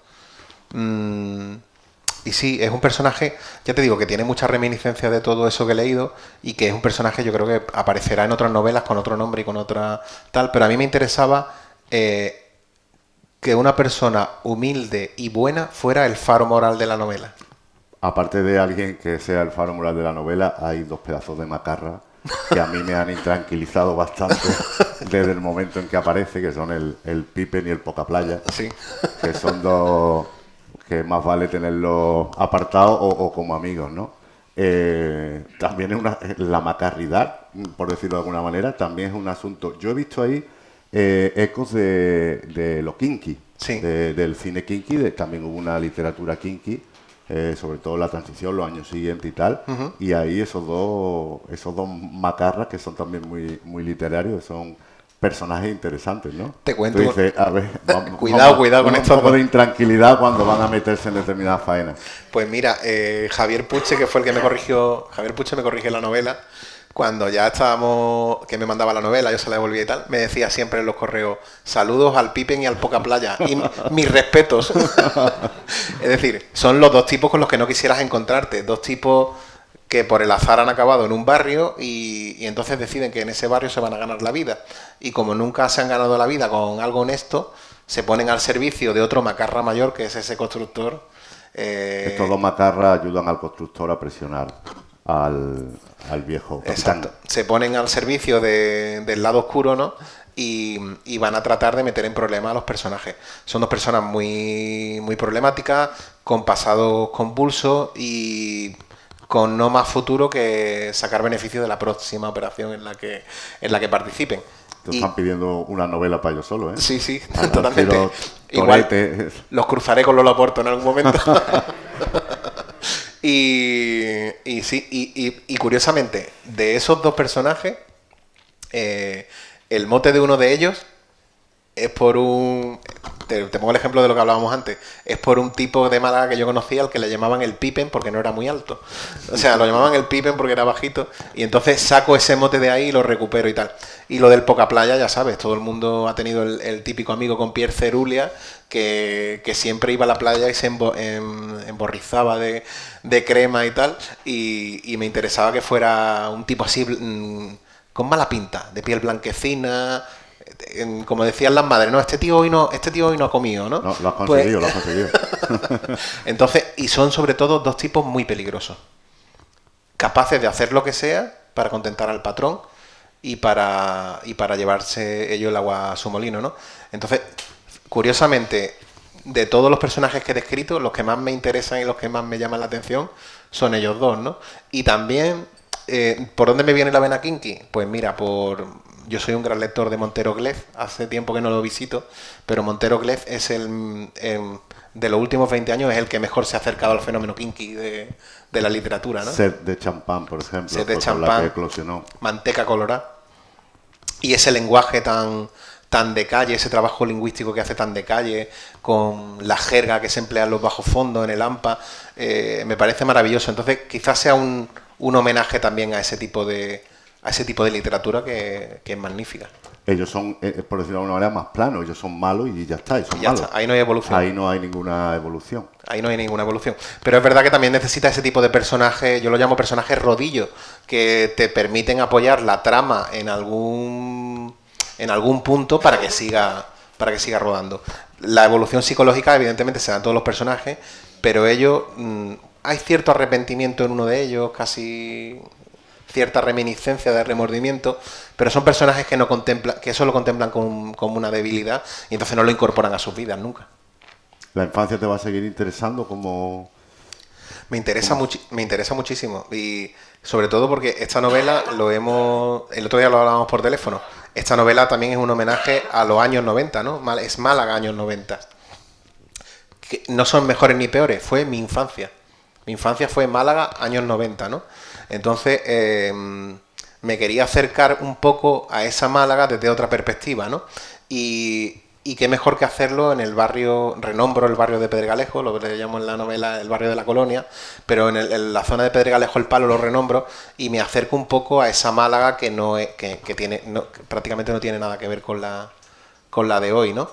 Y sí, es un personaje, ya te digo, que tiene mucha reminiscencia de todo eso que he leído y que es un personaje, yo creo que aparecerá en otras novelas con otro nombre y con otra tal, pero a mí me interesaba que una persona humilde y buena fuera el faro moral de la novela. Aparte de alguien que sea el faro moral de la novela, hay dos pedazos de macarra que a mí me han intranquilizado bastante desde el momento en que aparece, que son el Pipen y el Pocaplaya, Sí. que son dos que más vale tenerlos apartados o como amigos, ¿no? También es la macarridad, por decirlo de alguna manera, también es un asunto. Yo he visto ahí ecos de lo kinky, Sí. del cine kinky, también hubo una literatura kinky, sobre todo la transición, los años siguientes y tal, y ahí esos dos macarras que son también muy, muy literarios, son personajes interesantes, ¿no? Te cuento. Tú dices, a ver, Cuidado con esto. Un poco de intranquilidad cuando van a meterse en determinadas faenas. Pues mira, Javier Puche, que fue el que me corrigió, Javier Puche me corrigió la novela. Cuando ya estábamos, que me mandaba la novela, yo se la devolvía y tal, me decía siempre en los correos, saludos al Pipen y al Poca Playa, y mis respetos. Es decir, son los dos tipos con los que no quisieras encontrarte, dos tipos que por el azar han acabado en un barrio y entonces deciden que en ese barrio se van a ganar la vida. Y como nunca se han ganado la vida con algo honesto, se ponen al servicio de otro macarra mayor, que es ese constructor. Estos dos macarras ayudan al constructor a presionar al viejo capitán. Exacto. Se ponen al servicio del lado oscuro, ¿no? Y van a tratar de meter en problemas a los personajes. Son dos personas muy, muy problemáticas, con pasados convulsos y con no más futuro que sacar beneficio de la próxima operación en la que participen. Te están pidiendo una novela para ellos solo, ¿eh? Sí, totalmente. Igual los cruzaré con Lola Porto en algún momento. Y curiosamente, de esos dos personajes, el mote de uno de ellos es por un... Te pongo el ejemplo de lo que hablábamos antes. Es por un tipo de Málaga que yo conocía al que le llamaban el Pipen porque no era muy alto. O sea, lo llamaban el Pipen porque era bajito. Y entonces saco ese mote de ahí y lo recupero y tal. Y lo del Poca Playa, ya sabes, todo el mundo ha tenido el típico amigo con Pierre Cerulia que siempre iba a la playa y se emborrizaba de crema y tal. Y me interesaba que fuera un tipo así con mala pinta, de piel blanquecina... Como decían las madres, no, este tío hoy no ha comido, ¿no? No, lo has conseguido, lo has conseguido. Entonces, y son sobre todo dos tipos muy peligrosos, capaces de hacer lo que sea para contentar al patrón y para llevarse ellos el agua a su molino, ¿no? Entonces, curiosamente, de todos los personajes que he descrito, los que más me interesan y los que más me llaman la atención son ellos dos, ¿no? Y también, ¿por dónde me viene la vena kinky? Pues mira, yo soy un gran lector de Montero Glef, hace tiempo que no lo visito, pero Montero Glef es de los últimos 20 años es el que mejor se ha acercado al fenómeno kinky de la literatura, ¿no? Sed de champán, por ejemplo, Sed de champán, la que eclosionó. Manteca colorada. Y ese lenguaje tan de calle, ese trabajo lingüístico que hace tan de calle, con la jerga que se emplea en los bajos fondos, en el AMPA, me parece maravilloso. Entonces, quizás sea un homenaje también a ese tipo de literatura que es magnífica. Ellos son, por decirlo de alguna manera, más planos. Ellos son malos y ya está. Y ya está. Ahí no hay evolución. Ahí no hay ninguna evolución. Ahí no hay ninguna evolución. Pero es verdad que también necesita ese tipo de personajes, yo lo llamo personajes rodillos, que te permiten apoyar la trama en algún punto para que siga rodando. La evolución psicológica, evidentemente, se da en todos los personajes, pero ellos, hay cierto arrepentimiento en uno de ellos, casi cierta reminiscencia de remordimiento, pero son personajes que eso lo contemplan como una debilidad y entonces no lo incorporan a sus vidas nunca. ¿La infancia te va a seguir interesando como...? Me interesa muchísimo y sobre todo porque esta novela el otro día lo hablábamos por teléfono, esta novela también es un homenaje a los años 90, ¿no? Es Málaga años 90. Que no son mejores ni peores, fue mi infancia. Mi infancia fue Málaga años 90, ¿no? Entonces me quería acercar un poco a esa Málaga desde otra perspectiva, ¿no? Y qué mejor que hacerlo en el barrio, renombro el barrio de Pedregalejo, lo que le llamo en la novela el barrio de la Colonia, pero en la zona de Pedregalejo el Palo lo renombro y me acerco un poco a esa Málaga que prácticamente no tiene nada que ver con la de hoy, ¿no?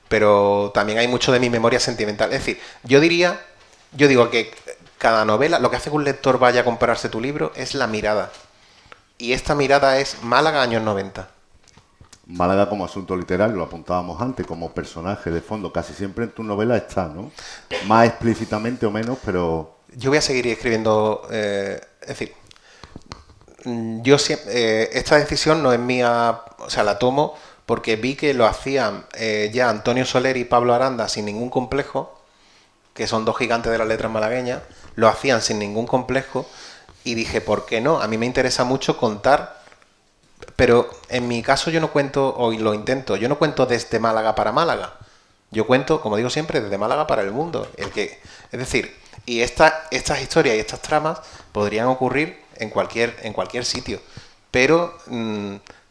Pero también hay mucho de mi memoria sentimental. Es decir, yo digo que cada novela, lo que hace que un lector vaya a comprarse tu libro es la mirada. Y esta mirada es Málaga años 90. Málaga como asunto literario, lo apuntábamos antes, como personaje de fondo, casi siempre en tu novela está, ¿no? Más explícitamente o menos, pero... Yo voy a seguir escribiendo, es decir, esta decisión no es mía, o sea, la tomo porque vi que lo hacían ya Antonio Soler y Pablo Aranda sin ningún complejo, que son dos gigantes de las letras malagueñas, lo hacían sin ningún complejo y dije, ¿por qué no? A mí me interesa mucho contar. Pero en mi caso yo no cuento, o lo intento, yo no cuento desde Málaga para Málaga. Yo cuento, como digo siempre, desde Málaga para el mundo. Es decir, y estas historias y estas tramas podrían ocurrir en cualquier sitio. Pero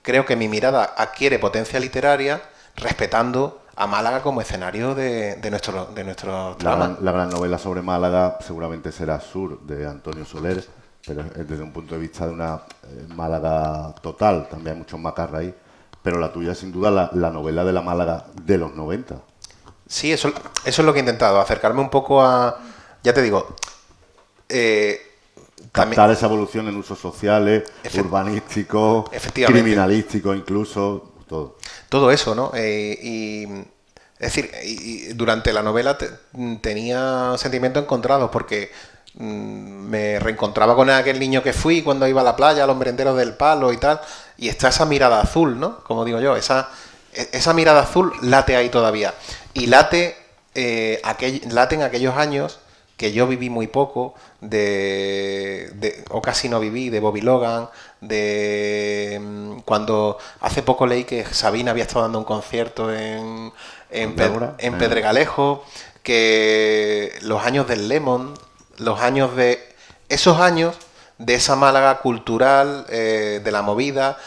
creo que mi mirada adquiere potencia literaria respetando a Málaga como escenario de nuestro trama. La gran novela sobre Málaga seguramente será Sur, de Antonio Soler, pero es desde un punto de vista de una Málaga total, también hay muchos macarras ahí, pero la tuya sin duda la novela de la Málaga de los 90. Sí, eso es lo que he intentado, acercarme un poco a, ya te digo, captar esa evolución en usos sociales, urbanísticos, criminalísticos incluso, todo. Todo eso, ¿no? Es decir, y durante la novela tenía sentimientos encontrados porque me reencontraba con aquel niño que fui cuando iba a la playa, a los merenderos del Palo y tal, y está esa mirada azul, ¿no? Como digo yo, esa mirada azul late ahí todavía. Y late en aquellos años que yo viví muy poco, o casi no viví, de Bobby Logan, cuando hace poco leí que Sabina había estado dando un concierto en Pedregalejo, que los años del Lemon, esos años de esa Málaga cultural, de la movida,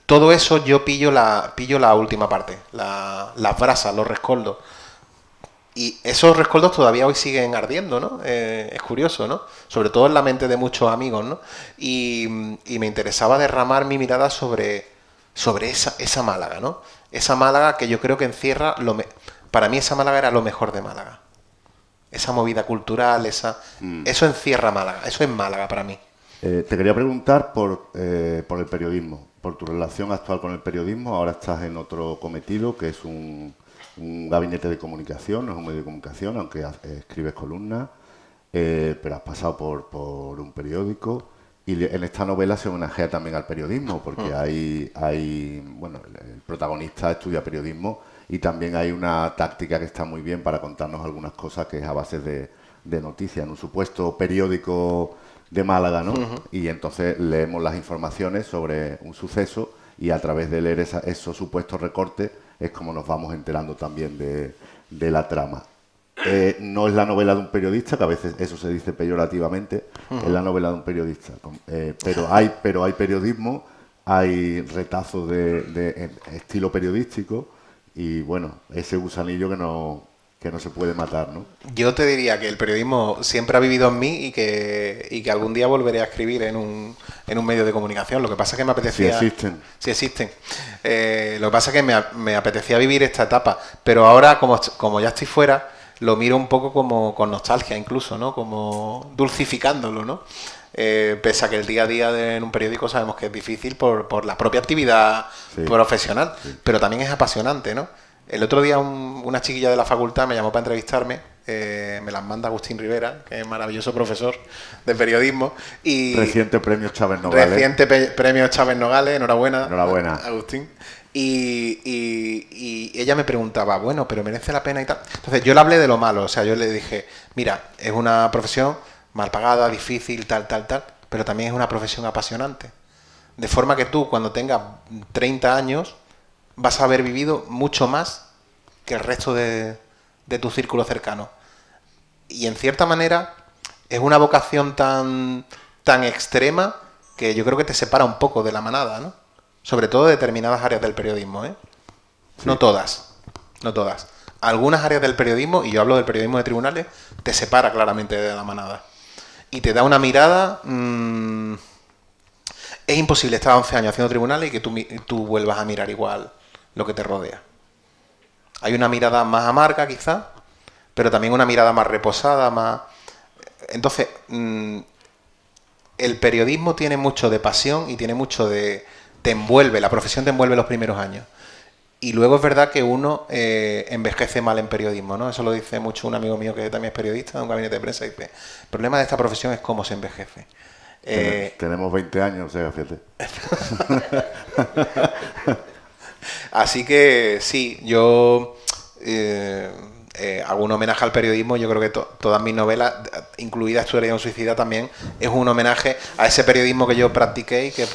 todo eso yo pillo la última parte, las brasas, los rescoldos. Y esos rescoldos todavía hoy siguen ardiendo, ¿no? Es curioso, ¿no? Sobre todo en la mente de muchos amigos, ¿no? Y me interesaba derramar mi mirada sobre esa Málaga, ¿no? Esa Málaga que yo creo que encierra para mí esa Málaga era lo mejor de Málaga. Esa movida cultural, eso encierra Málaga, eso es Málaga para mí. Te quería preguntar por el periodismo, por tu relación actual con el periodismo. Ahora estás en otro cometido, que es un gabinete de comunicación, no es un medio de comunicación, aunque escribes columnas, pero has pasado por un periódico, y en esta novela se homenajea también al periodismo, porque bueno, el protagonista estudia periodismo y también hay una táctica que está muy bien para contarnos algunas cosas, que es a base de noticias, en un supuesto periódico de Málaga, ¿no? Y entonces leemos las informaciones sobre un suceso y a través de leer esos supuestos recortes es como nos vamos enterando también de la trama. No es la novela de un periodista, que a veces eso se dice peyorativamente, es la novela de un periodista. Pero hay periodismo, hay retazos de estilo periodístico y, bueno, ese gusanillo que no se puede matar, ¿no? Yo te diría que el periodismo siempre ha vivido en mí y que algún día volveré a escribir en un medio de comunicación. Lo que pasa es que me apetecía... Sí existen. Lo que pasa es que me apetecía vivir esta etapa, pero ahora, como ya estoy fuera, lo miro un poco como con nostalgia incluso, ¿no? Como dulcificándolo, ¿no? Pese a que el día a día en un periódico sabemos que es difícil por la propia actividad profesional, pero también es apasionante, ¿no? El otro día una chiquilla de la facultad me llamó para entrevistarme, me las manda Agustín Rivera, que es maravilloso profesor de periodismo. Reciente premio Chávez Nogales. Premio Chávez Nogales, enhorabuena. Enhorabuena. Agustín. Y ella me preguntaba, bueno, pero merece la pena y tal. Entonces yo le hablé de lo malo, o sea, yo le dije, mira, es una profesión mal pagada, difícil, tal, pero también es una profesión apasionante. De forma que tú, cuando tengas 30 años, vas a haber vivido mucho más que el resto de tu círculo cercano. Y en cierta manera es una vocación tan extrema que yo creo que te separa un poco de la manada, ¿no? Sobre todo de determinadas áreas del periodismo, ¿eh? Sí. No todas. Algunas áreas del periodismo, y yo hablo del periodismo de tribunales, te separa claramente de la manada. Y te da una mirada... Es imposible estar 11 años haciendo tribunales y que tú vuelvas a mirar igual lo que te rodea. Hay una mirada más amarga quizá, pero también una mirada más reposada, más... Entonces, el periodismo tiene mucho de pasión y tiene mucho de... la profesión te envuelve los primeros años. Y luego es verdad que uno envejece mal en periodismo, ¿no? Eso lo dice mucho un amigo mío que también es periodista, de un gabinete de prensa, y dice, el problema de esta profesión es cómo se envejece. Tenemos 20 años, o sea, fíjate. Así que sí, yo hago un homenaje al periodismo. Yo creo que todas mis novelas, incluida Estudiar un suicida, también es un homenaje a ese periodismo que yo practiqué y que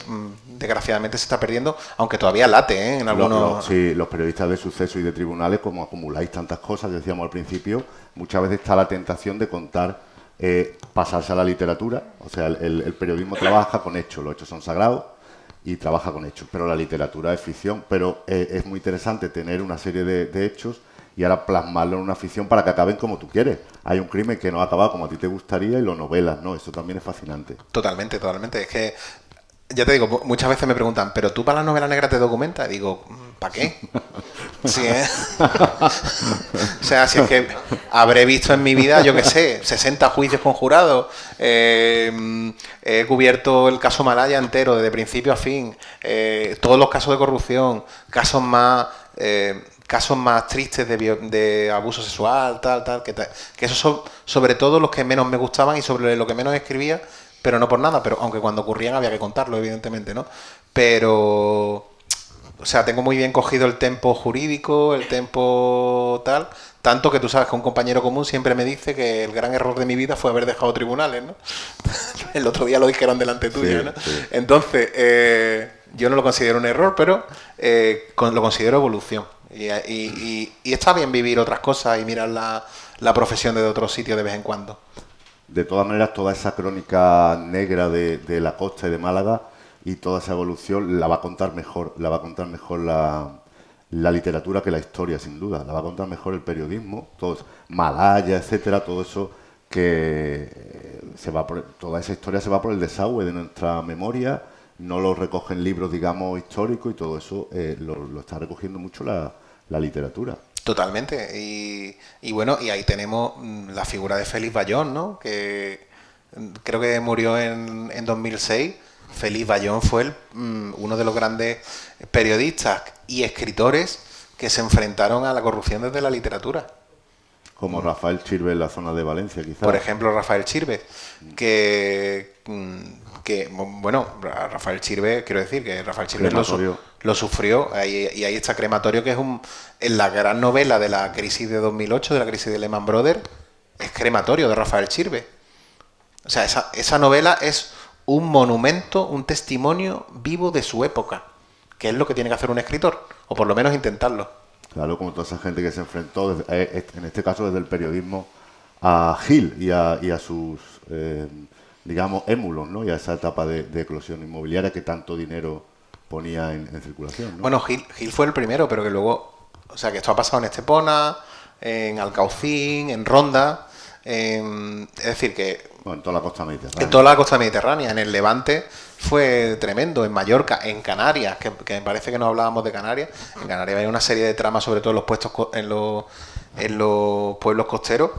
desgraciadamente se está perdiendo, aunque todavía late, ¿eh? En algunos... Sí, los periodistas de suceso y de tribunales, como acumuláis tantas cosas, decíamos al principio, muchas veces está la tentación de contar, pasarse a la literatura. O sea, el periodismo trabaja con hechos, los hechos son sagrados, y trabaja con hechos. Pero la literatura es ficción, pero es muy interesante tener una serie de hechos y ahora plasmarlo en una ficción para que acaben como tú quieres. Hay un crimen que no ha acabado como a ti te gustaría y lo novelas, ¿no? Eso también es fascinante. Totalmente, totalmente. Es que, ya te digo, muchas veces me preguntan, ¿pero tú para la novela negra te documentas? Y digo, ¿para qué? Sí, ¿eh? O sea, si es que habré visto en mi vida, yo qué sé, 60 juicios conjurados, he cubierto el caso Malaya entero, desde principio a fin, todos los casos de corrupción, casos más tristes de abuso sexual, tal, que esos son sobre todo los que menos me gustaban y sobre lo que menos escribía, pero no por nada, pero aunque cuando ocurrían había que contarlo, evidentemente, ¿no? Pero, o sea, tengo muy bien cogido el tempo jurídico, el tempo tal, tanto que tú sabes que un compañero común siempre me dice que el gran error de mi vida fue haber dejado tribunales, ¿no? El otro día lo dijeron delante tuya, ¿no? Sí. Entonces, yo no lo considero un error, pero lo considero evolución. Y está bien vivir otras cosas y mirar la profesión desde otro sitio de vez en cuando. De todas maneras, toda esa crónica negra de la costa y de Málaga y toda esa evolución la va a contar mejor la literatura que la historia, sin duda. La va a contar mejor el periodismo, Malaya, etcétera, todo eso que toda esa historia se va por el desagüe de nuestra memoria, no lo recogen libros, digamos, históricos y todo eso lo está recogiendo mucho la literatura. Totalmente. Y bueno, y ahí tenemos la figura de Félix Bayón, ¿no? Que creo que murió en 2006. Félix Bayón fue uno de los grandes periodistas y escritores que se enfrentaron a la corrupción desde la literatura. Como Rafael Chirbe en la zona de Valencia, quizás. Por ejemplo, Rafael Chirbe, bueno, Rafael Chirbe, quiero decir que Rafael Chirbe lo sufrió, y ahí está Crematorio, que es en la gran novela de la crisis de 2008, de la crisis de Lehman Brothers, es Crematorio de Rafael Chirbe. O sea, esa novela es un monumento, un testimonio vivo de su época, que es lo que tiene que hacer un escritor, o por lo menos intentarlo. Claro, como toda esa gente que se enfrentó, en este caso desde el periodismo, a Gil y a sus, digamos, émulos, ¿no? Y a esa etapa de eclosión inmobiliaria que tanto dinero ponía en circulación, ¿no? Bueno, Gil fue el primero, pero que luego, o sea, que esto ha pasado en Estepona, en Alcaucín, en Ronda, es decir, que... Bueno, en toda la costa mediterránea. En toda la costa mediterránea, en el Levante fue tremendo, en Mallorca, en Canarias, que me parece que no hablábamos de Canarias. En Canarias hay una serie de tramas, sobre todo en los pueblos costeros,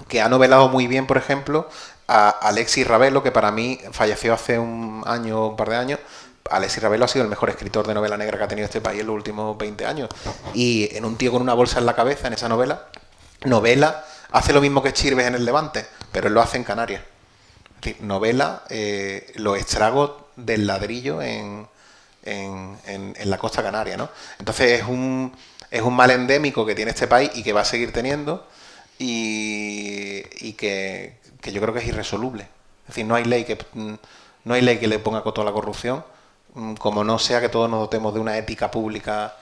que ha novelado muy bien, por ejemplo, a Alexis Ravelo, que para mí falleció hace un par de años. Alexis Ravelo ha sido el mejor escritor de novela negra que ha tenido este país en los últimos 20 años. Y en Un tío con una bolsa en la cabeza, en esa novela, hace lo mismo que Chirves en el Levante, pero él lo hace en Canarias. Es decir, novela los estragos del ladrillo en la costa canaria, ¿no? Entonces es un mal endémico que tiene este país y que va a seguir teniendo y que yo creo que es irresoluble. Es decir, no hay ley que le ponga coto a la corrupción, como no sea que todos nos dotemos de una ética pública.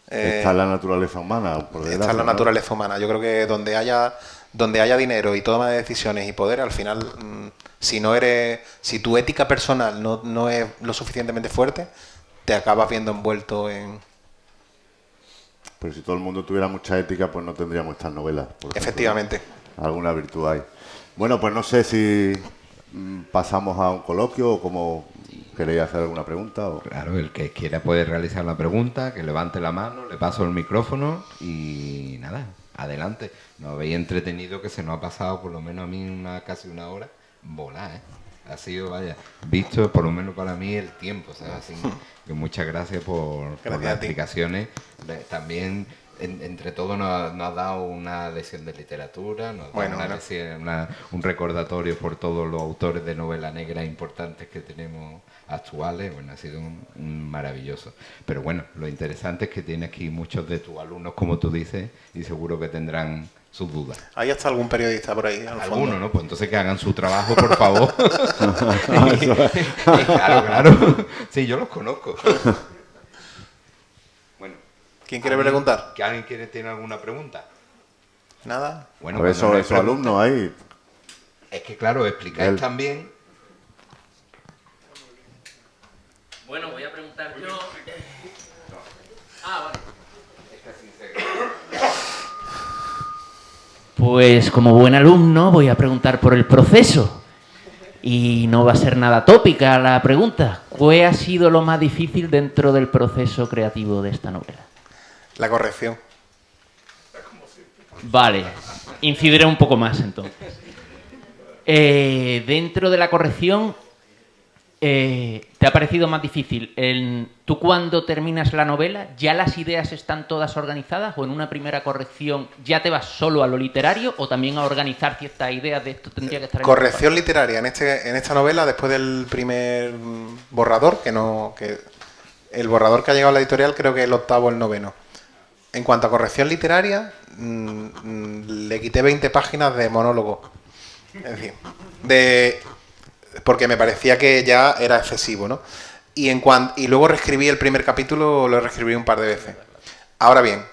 Está en la naturaleza humana. Está en la naturaleza humana. Yo creo que donde haya dinero y toma de decisiones y poder, al final, si tu ética personal no es lo suficientemente fuerte, te acabas viendo envuelto en... Pero si todo el mundo tuviera mucha ética, pues no tendríamos estas novelas. Efectivamente. Alguna virtud hay. Bueno, pues no sé si pasamos a un coloquio o como queréis hacer alguna pregunta. Claro, el que quiera puede realizar la pregunta, que levante la mano, le paso el micrófono y nada, adelante. Nos habéis entretenido, que se nos ha pasado por lo menos a mí casi una hora volar, ¿eh? Ha sido, vaya, visto por lo menos para mí el tiempo, o sea, así que muchas gracias por las explicaciones. También entre todos nos ha dado una lección de literatura, nos ha dado un recordatorio por todos los autores de novela negra importantes que tenemos actuales. Bueno, ha sido un maravilloso. Pero bueno, lo interesante es que tienes aquí muchos de tus alumnos, como tú dices, y seguro que tendrán sus dudas. Ahí está algún periodista por ahí. Alguno, ¿no? Pues entonces que hagan su trabajo, por favor. Claro. Sí, yo los conozco. Bueno. ¿Quién quiere preguntar? ¿Que alguien tiene alguna pregunta? Nada. Bueno, pues esos alumnos ahí. Es que claro, explicáis también. Bueno, voy a preguntar yo. Ah, bueno. Pues como buen alumno voy a preguntar por el proceso. Y no va a ser nada tópica la pregunta. ¿Cuál ha sido lo más difícil dentro del proceso creativo de esta novela? La corrección. Vale, incidiré un poco más entonces. Dentro de la corrección, ¿te ha parecido más difícil? ¿Tú cuando terminas la novela ya las ideas están todas organizadas o en una primera corrección ya te vas solo a lo literario o también a organizar ciertas ideas de esto tendría que estar en corrección literaria en esta novela después del primer borrador, que el borrador que ha llegado a la editorial creo que es el 8º o el 9º. En cuanto a corrección literaria, le quité 20 páginas de monólogo. En fin, porque me parecía que ya era excesivo, ¿no? Y luego reescribí el primer capítulo, lo reescribí un par de veces. Ahora bien,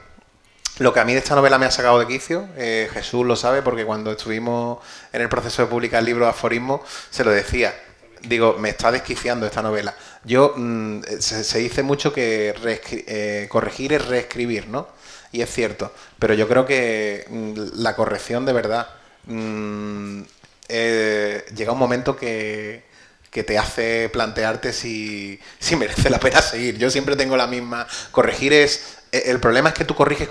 lo que a mí de esta novela me ha sacado de quicio, Jesús lo sabe porque cuando estuvimos en el proceso de publicar el libro de aforismos, se lo decía. Digo, me está desquiciando esta novela. Se dice mucho que corregir es reescribir, ¿no? Y es cierto, pero yo creo que la corrección de verdad llega un momento que te hace plantearte si merece la pena seguir. Yo siempre tengo la misma. Corregir es... El problema es que tú corriges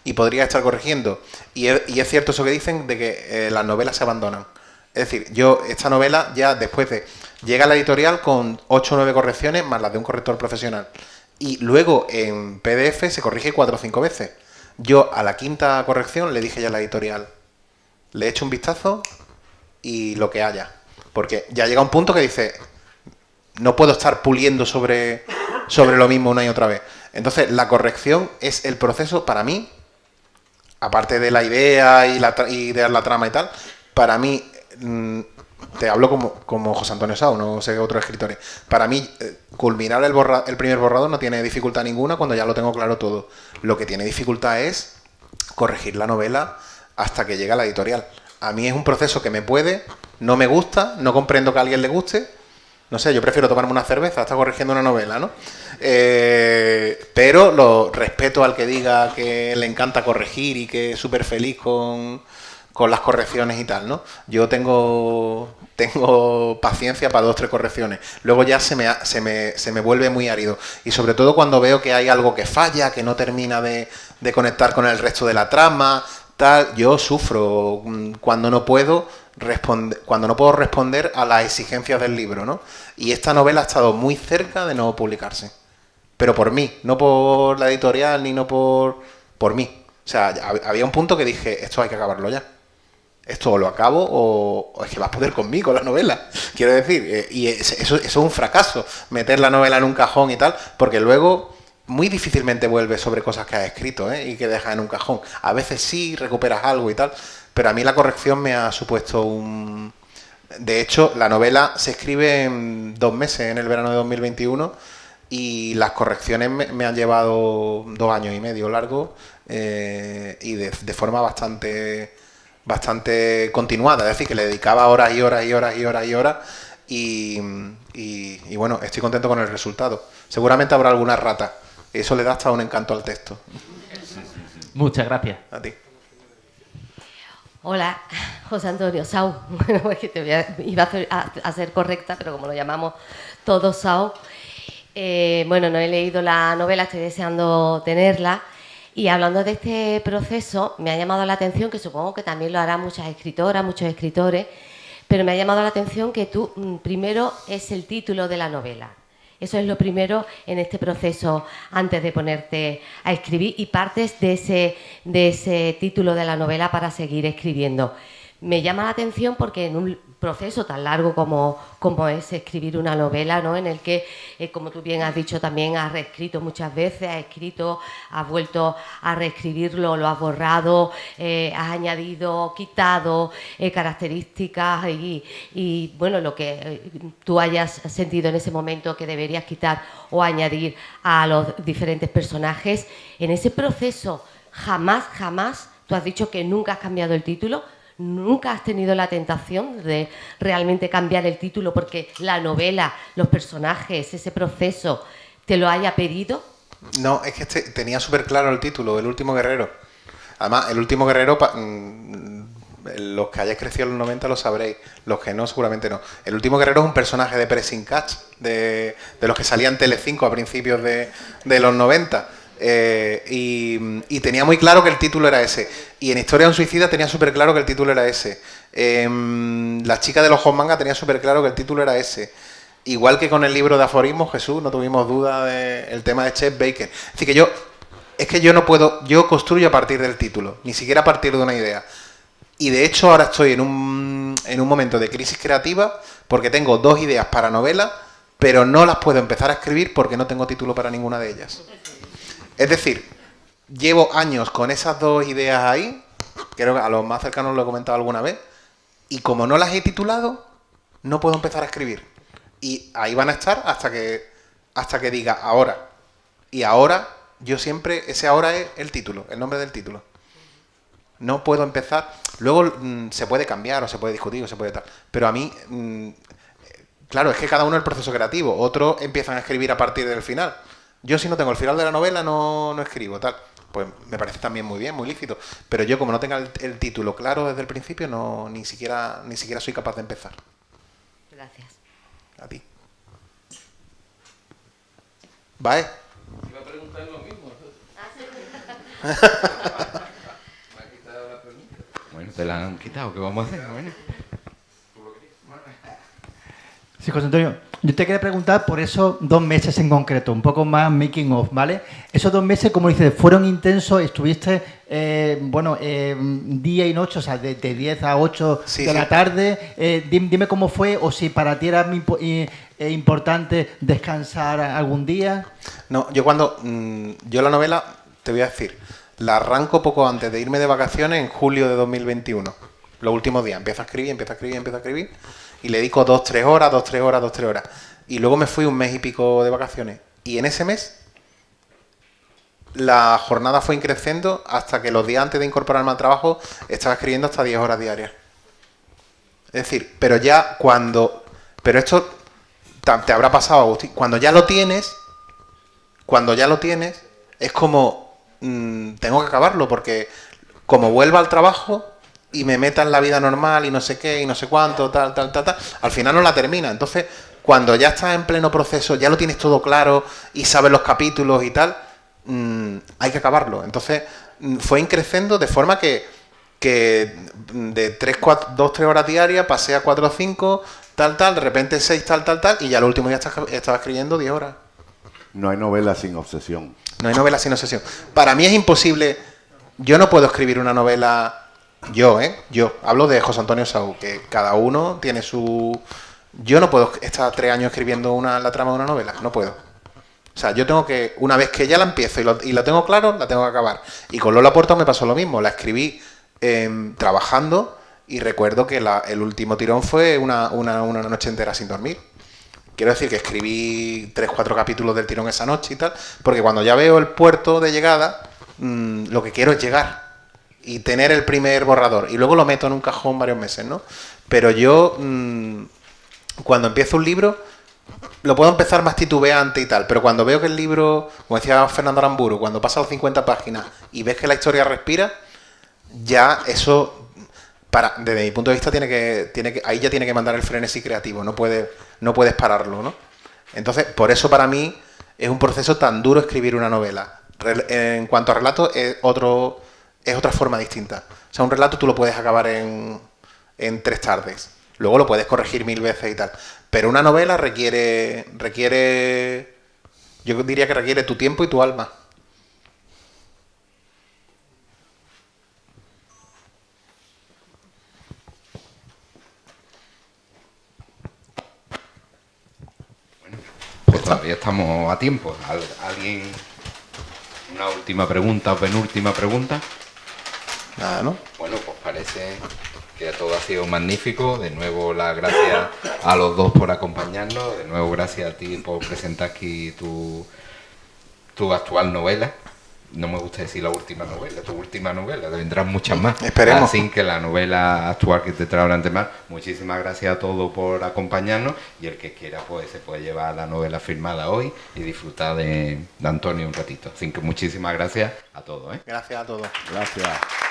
y podrías estar corrigiendo. Y es cierto eso que dicen de que las novelas se abandonan. Es decir, esta novela ya después llega a la editorial con 8 o 9 correcciones más las de un corrector profesional. Y luego en PDF se corrige 4 o 5 veces. Yo a la 5ª corrección le dije ya a la editorial, le echo un vistazo y lo que haya. Porque ya llega un punto que dice, no puedo estar puliendo sobre lo mismo una y otra vez. Entonces la corrección es el proceso para mí, aparte de la idea y de la trama y tal, para mí... te hablo como José Antonio Sau, no sé otros escritores. Para mí, culminar el primer borrador no tiene dificultad ninguna cuando ya lo tengo claro todo. Lo que tiene dificultad es corregir la novela hasta que llegue a la editorial. A mí es un proceso que no me gusta, no comprendo que a alguien le guste. No sé, yo prefiero tomarme una cerveza hasta corrigiendo una novela, ¿no? Pero lo respeto al que diga que le encanta corregir y que es súper feliz con las correcciones y tal, ¿no? Yo tengo paciencia para 2 o 3 correcciones. Luego ya se me vuelve muy árido. Y sobre todo cuando veo que hay algo que falla, que no termina de conectar con el resto de la trama, tal, yo sufro cuando no puedo responder a las exigencias del libro, ¿no? Y esta novela ha estado muy cerca de no publicarse. Pero por mí, no por la editorial ni no por mí. O sea, había un punto que dije, esto hay que acabarlo ya. Esto o lo acabo o es que vas a poder conmigo la novela. Quiero decir, y eso es un fracaso, meter la novela en un cajón y tal, porque luego muy difícilmente vuelves sobre cosas que has escrito y que dejas en un cajón. A veces sí recuperas algo y tal, pero a mí la corrección me ha supuesto un... De hecho, la novela se escribe en 2 meses, en el verano de 2021, y las correcciones me han llevado 2 años y medio largo y de forma bastante continuada, es decir, que le dedicaba horas y bueno, estoy contento con el resultado. Seguramente habrá alguna rata, eso le da hasta un encanto al texto. Muchas gracias. A ti. Hola, José Antonio Sau. Bueno, es que iba a ser correcta, pero como lo llamamos todos Sau. Bueno, no he leído la novela, estoy deseando tenerla. Y hablando de este proceso, me ha llamado la atención, que supongo que también lo harán muchas escritoras, muchos escritores, pero me ha llamado la atención que tú, primero, es el título de la novela. Eso es lo primero en este proceso antes de ponerte a escribir y partes de ese título de la novela para seguir escribiendo. Me llama la atención porque en un proceso tan largo como es escribir una novela, ¿no? En el que, como tú bien has dicho, también has reescrito muchas veces, has vuelto a reescribirlo, lo has borrado, has añadido, quitado características y, bueno, lo que tú hayas sentido en ese momento que deberías quitar o añadir a los diferentes personajes. En ese proceso, jamás, tú has dicho que nunca has cambiado el título. ¿Nunca has tenido la tentación de realmente cambiar el título porque la novela, los personajes, ese proceso te lo haya pedido? No, es que tenía súper claro el título, El último guerrero. Además, El último guerrero, los que hayáis crecido en los 90 lo sabréis, los que no, seguramente no. El último guerrero es un personaje de Pressing Catch, de los que salían en Telecinco a principios de los 90. Y tenía muy claro que el título era ese. Y en Historia de un suicida tenía súper claro que el título era ese. La chica de los hot manga tenía súper claro que el título era ese. Igual que con el libro de aforismos, Jesús, no tuvimos duda del tema de Chet Baker. Es decir, que yo no puedo, yo construyo a partir del título, ni siquiera a partir de una idea. Y de hecho ahora estoy en un momento de crisis creativa porque tengo 2 ideas para novela, pero no las puedo empezar a escribir porque no tengo título para ninguna de ellas. Es decir, llevo años con esas 2 ideas ahí, creo que a los más cercanos lo he comentado alguna vez, y como no las he titulado, no puedo empezar a escribir. Y ahí van a estar hasta que diga ahora. Y ahora, yo siempre, ese ahora es el título, el nombre del título. No puedo empezar. Luego se puede cambiar o se puede discutir o se puede tal. Pero a mí, claro, es que cada uno es el proceso creativo. Otros empiezan a escribir a partir del final. Yo si no tengo el final de la novela no escribo, tal. Pues me parece también muy bien, muy lícito. Pero yo como no tenga el título claro desde el principio, ni siquiera soy capaz de empezar. Gracias. A ti. ¿Vale? Iba a preguntar lo mismo. Bueno, te la han quitado, ¿qué vamos a hacer? Bueno. Sí, José Antonio, yo te quería preguntar por esos 2 meses en concreto, un poco más making of, ¿vale? Esos 2 meses, como dices, fueron intensos, estuviste, día y noche, o sea, de 10 a 8 de la tarde. Dime cómo fue, o si para ti era importante descansar algún día. No, yo la novela, te voy a decir, la arranco poco antes de irme de vacaciones en julio de 2021. Los últimos días, empiezo a escribir, y le dedico 2-3 horas. Y luego me fui un mes y pico de vacaciones. Y en ese mes, la jornada fue increciendo hasta que los días antes de incorporarme al trabajo estaba escribiendo hasta 10 horas diarias. Es decir, pero esto te habrá pasado, Agustín, cuando ya lo tienes, es como, tengo que acabarlo, porque como vuelva al trabajo y me meta en la vida normal y no sé qué y no sé cuánto, tal, al final no la termina. Entonces, cuando ya estás en pleno proceso, ya lo tienes todo claro y sabes los capítulos y tal, hay que acabarlo. Entonces, fue increciendo de forma que de 2-3 horas diarias pasé a 4 o 5, tal, de repente 6, tal, y ya el último día estaba escribiendo 10 horas. No hay novela sin obsesión. No hay novela sin obsesión. Para mí es imposible. Yo no puedo escribir una novela. Yo hablo de José Antonio Saúl, que cada uno tiene su. Yo no puedo estar 3 años escribiendo la trama de una novela. No puedo. O sea, yo tengo que, una vez que ya la empiezo y lo tengo claro, la tengo que acabar. Y con Lola Porta me pasó lo mismo. La escribí trabajando y recuerdo que el último tirón fue una noche entera sin dormir. Quiero decir que escribí 3-4 capítulos del tirón esa noche y tal, porque cuando ya veo el puerto de llegada, lo que quiero es llegar y tener el primer borrador. Y luego lo meto en un cajón varios meses, ¿no? Pero yo, cuando empiezo un libro, lo puedo empezar más titubeante y tal, pero cuando veo que el libro, como decía Fernando Aramburu, cuando pasa las 50 páginas y ves que la historia respira, ya eso, desde mi punto de vista, ahí ya tiene que mandar el frenesí creativo, no puedes pararlo, ¿no? Entonces, por eso para mí es un proceso tan duro escribir una novela. En cuanto a relato, es otra forma distinta. O sea, un relato tú lo puedes acabar en 3 tardes. Luego lo puedes corregir 1000 veces y tal. Pero una novela requiere, yo diría que requiere tu tiempo y tu alma. Bueno, pues todavía estamos a tiempo. ¿Alguien? Una última pregunta o penúltima pregunta. Nada, ¿no? Bueno, pues parece que todo ha sido magnífico. De nuevo, las gracias a los dos por acompañarnos. De nuevo, gracias a ti por presentar aquí tu actual novela. no me gusta decir la última novela, tu última novela, vendrán muchas más. Esperemos. Así que la novela actual que te trae durante más. Muchísimas gracias a todos por acompañarnos y el que quiera pues se puede llevar la novela firmada hoy y disfrutar de Antonio un ratito. Así que muchísimas gracias a todos. Gracias a todos. Gracias.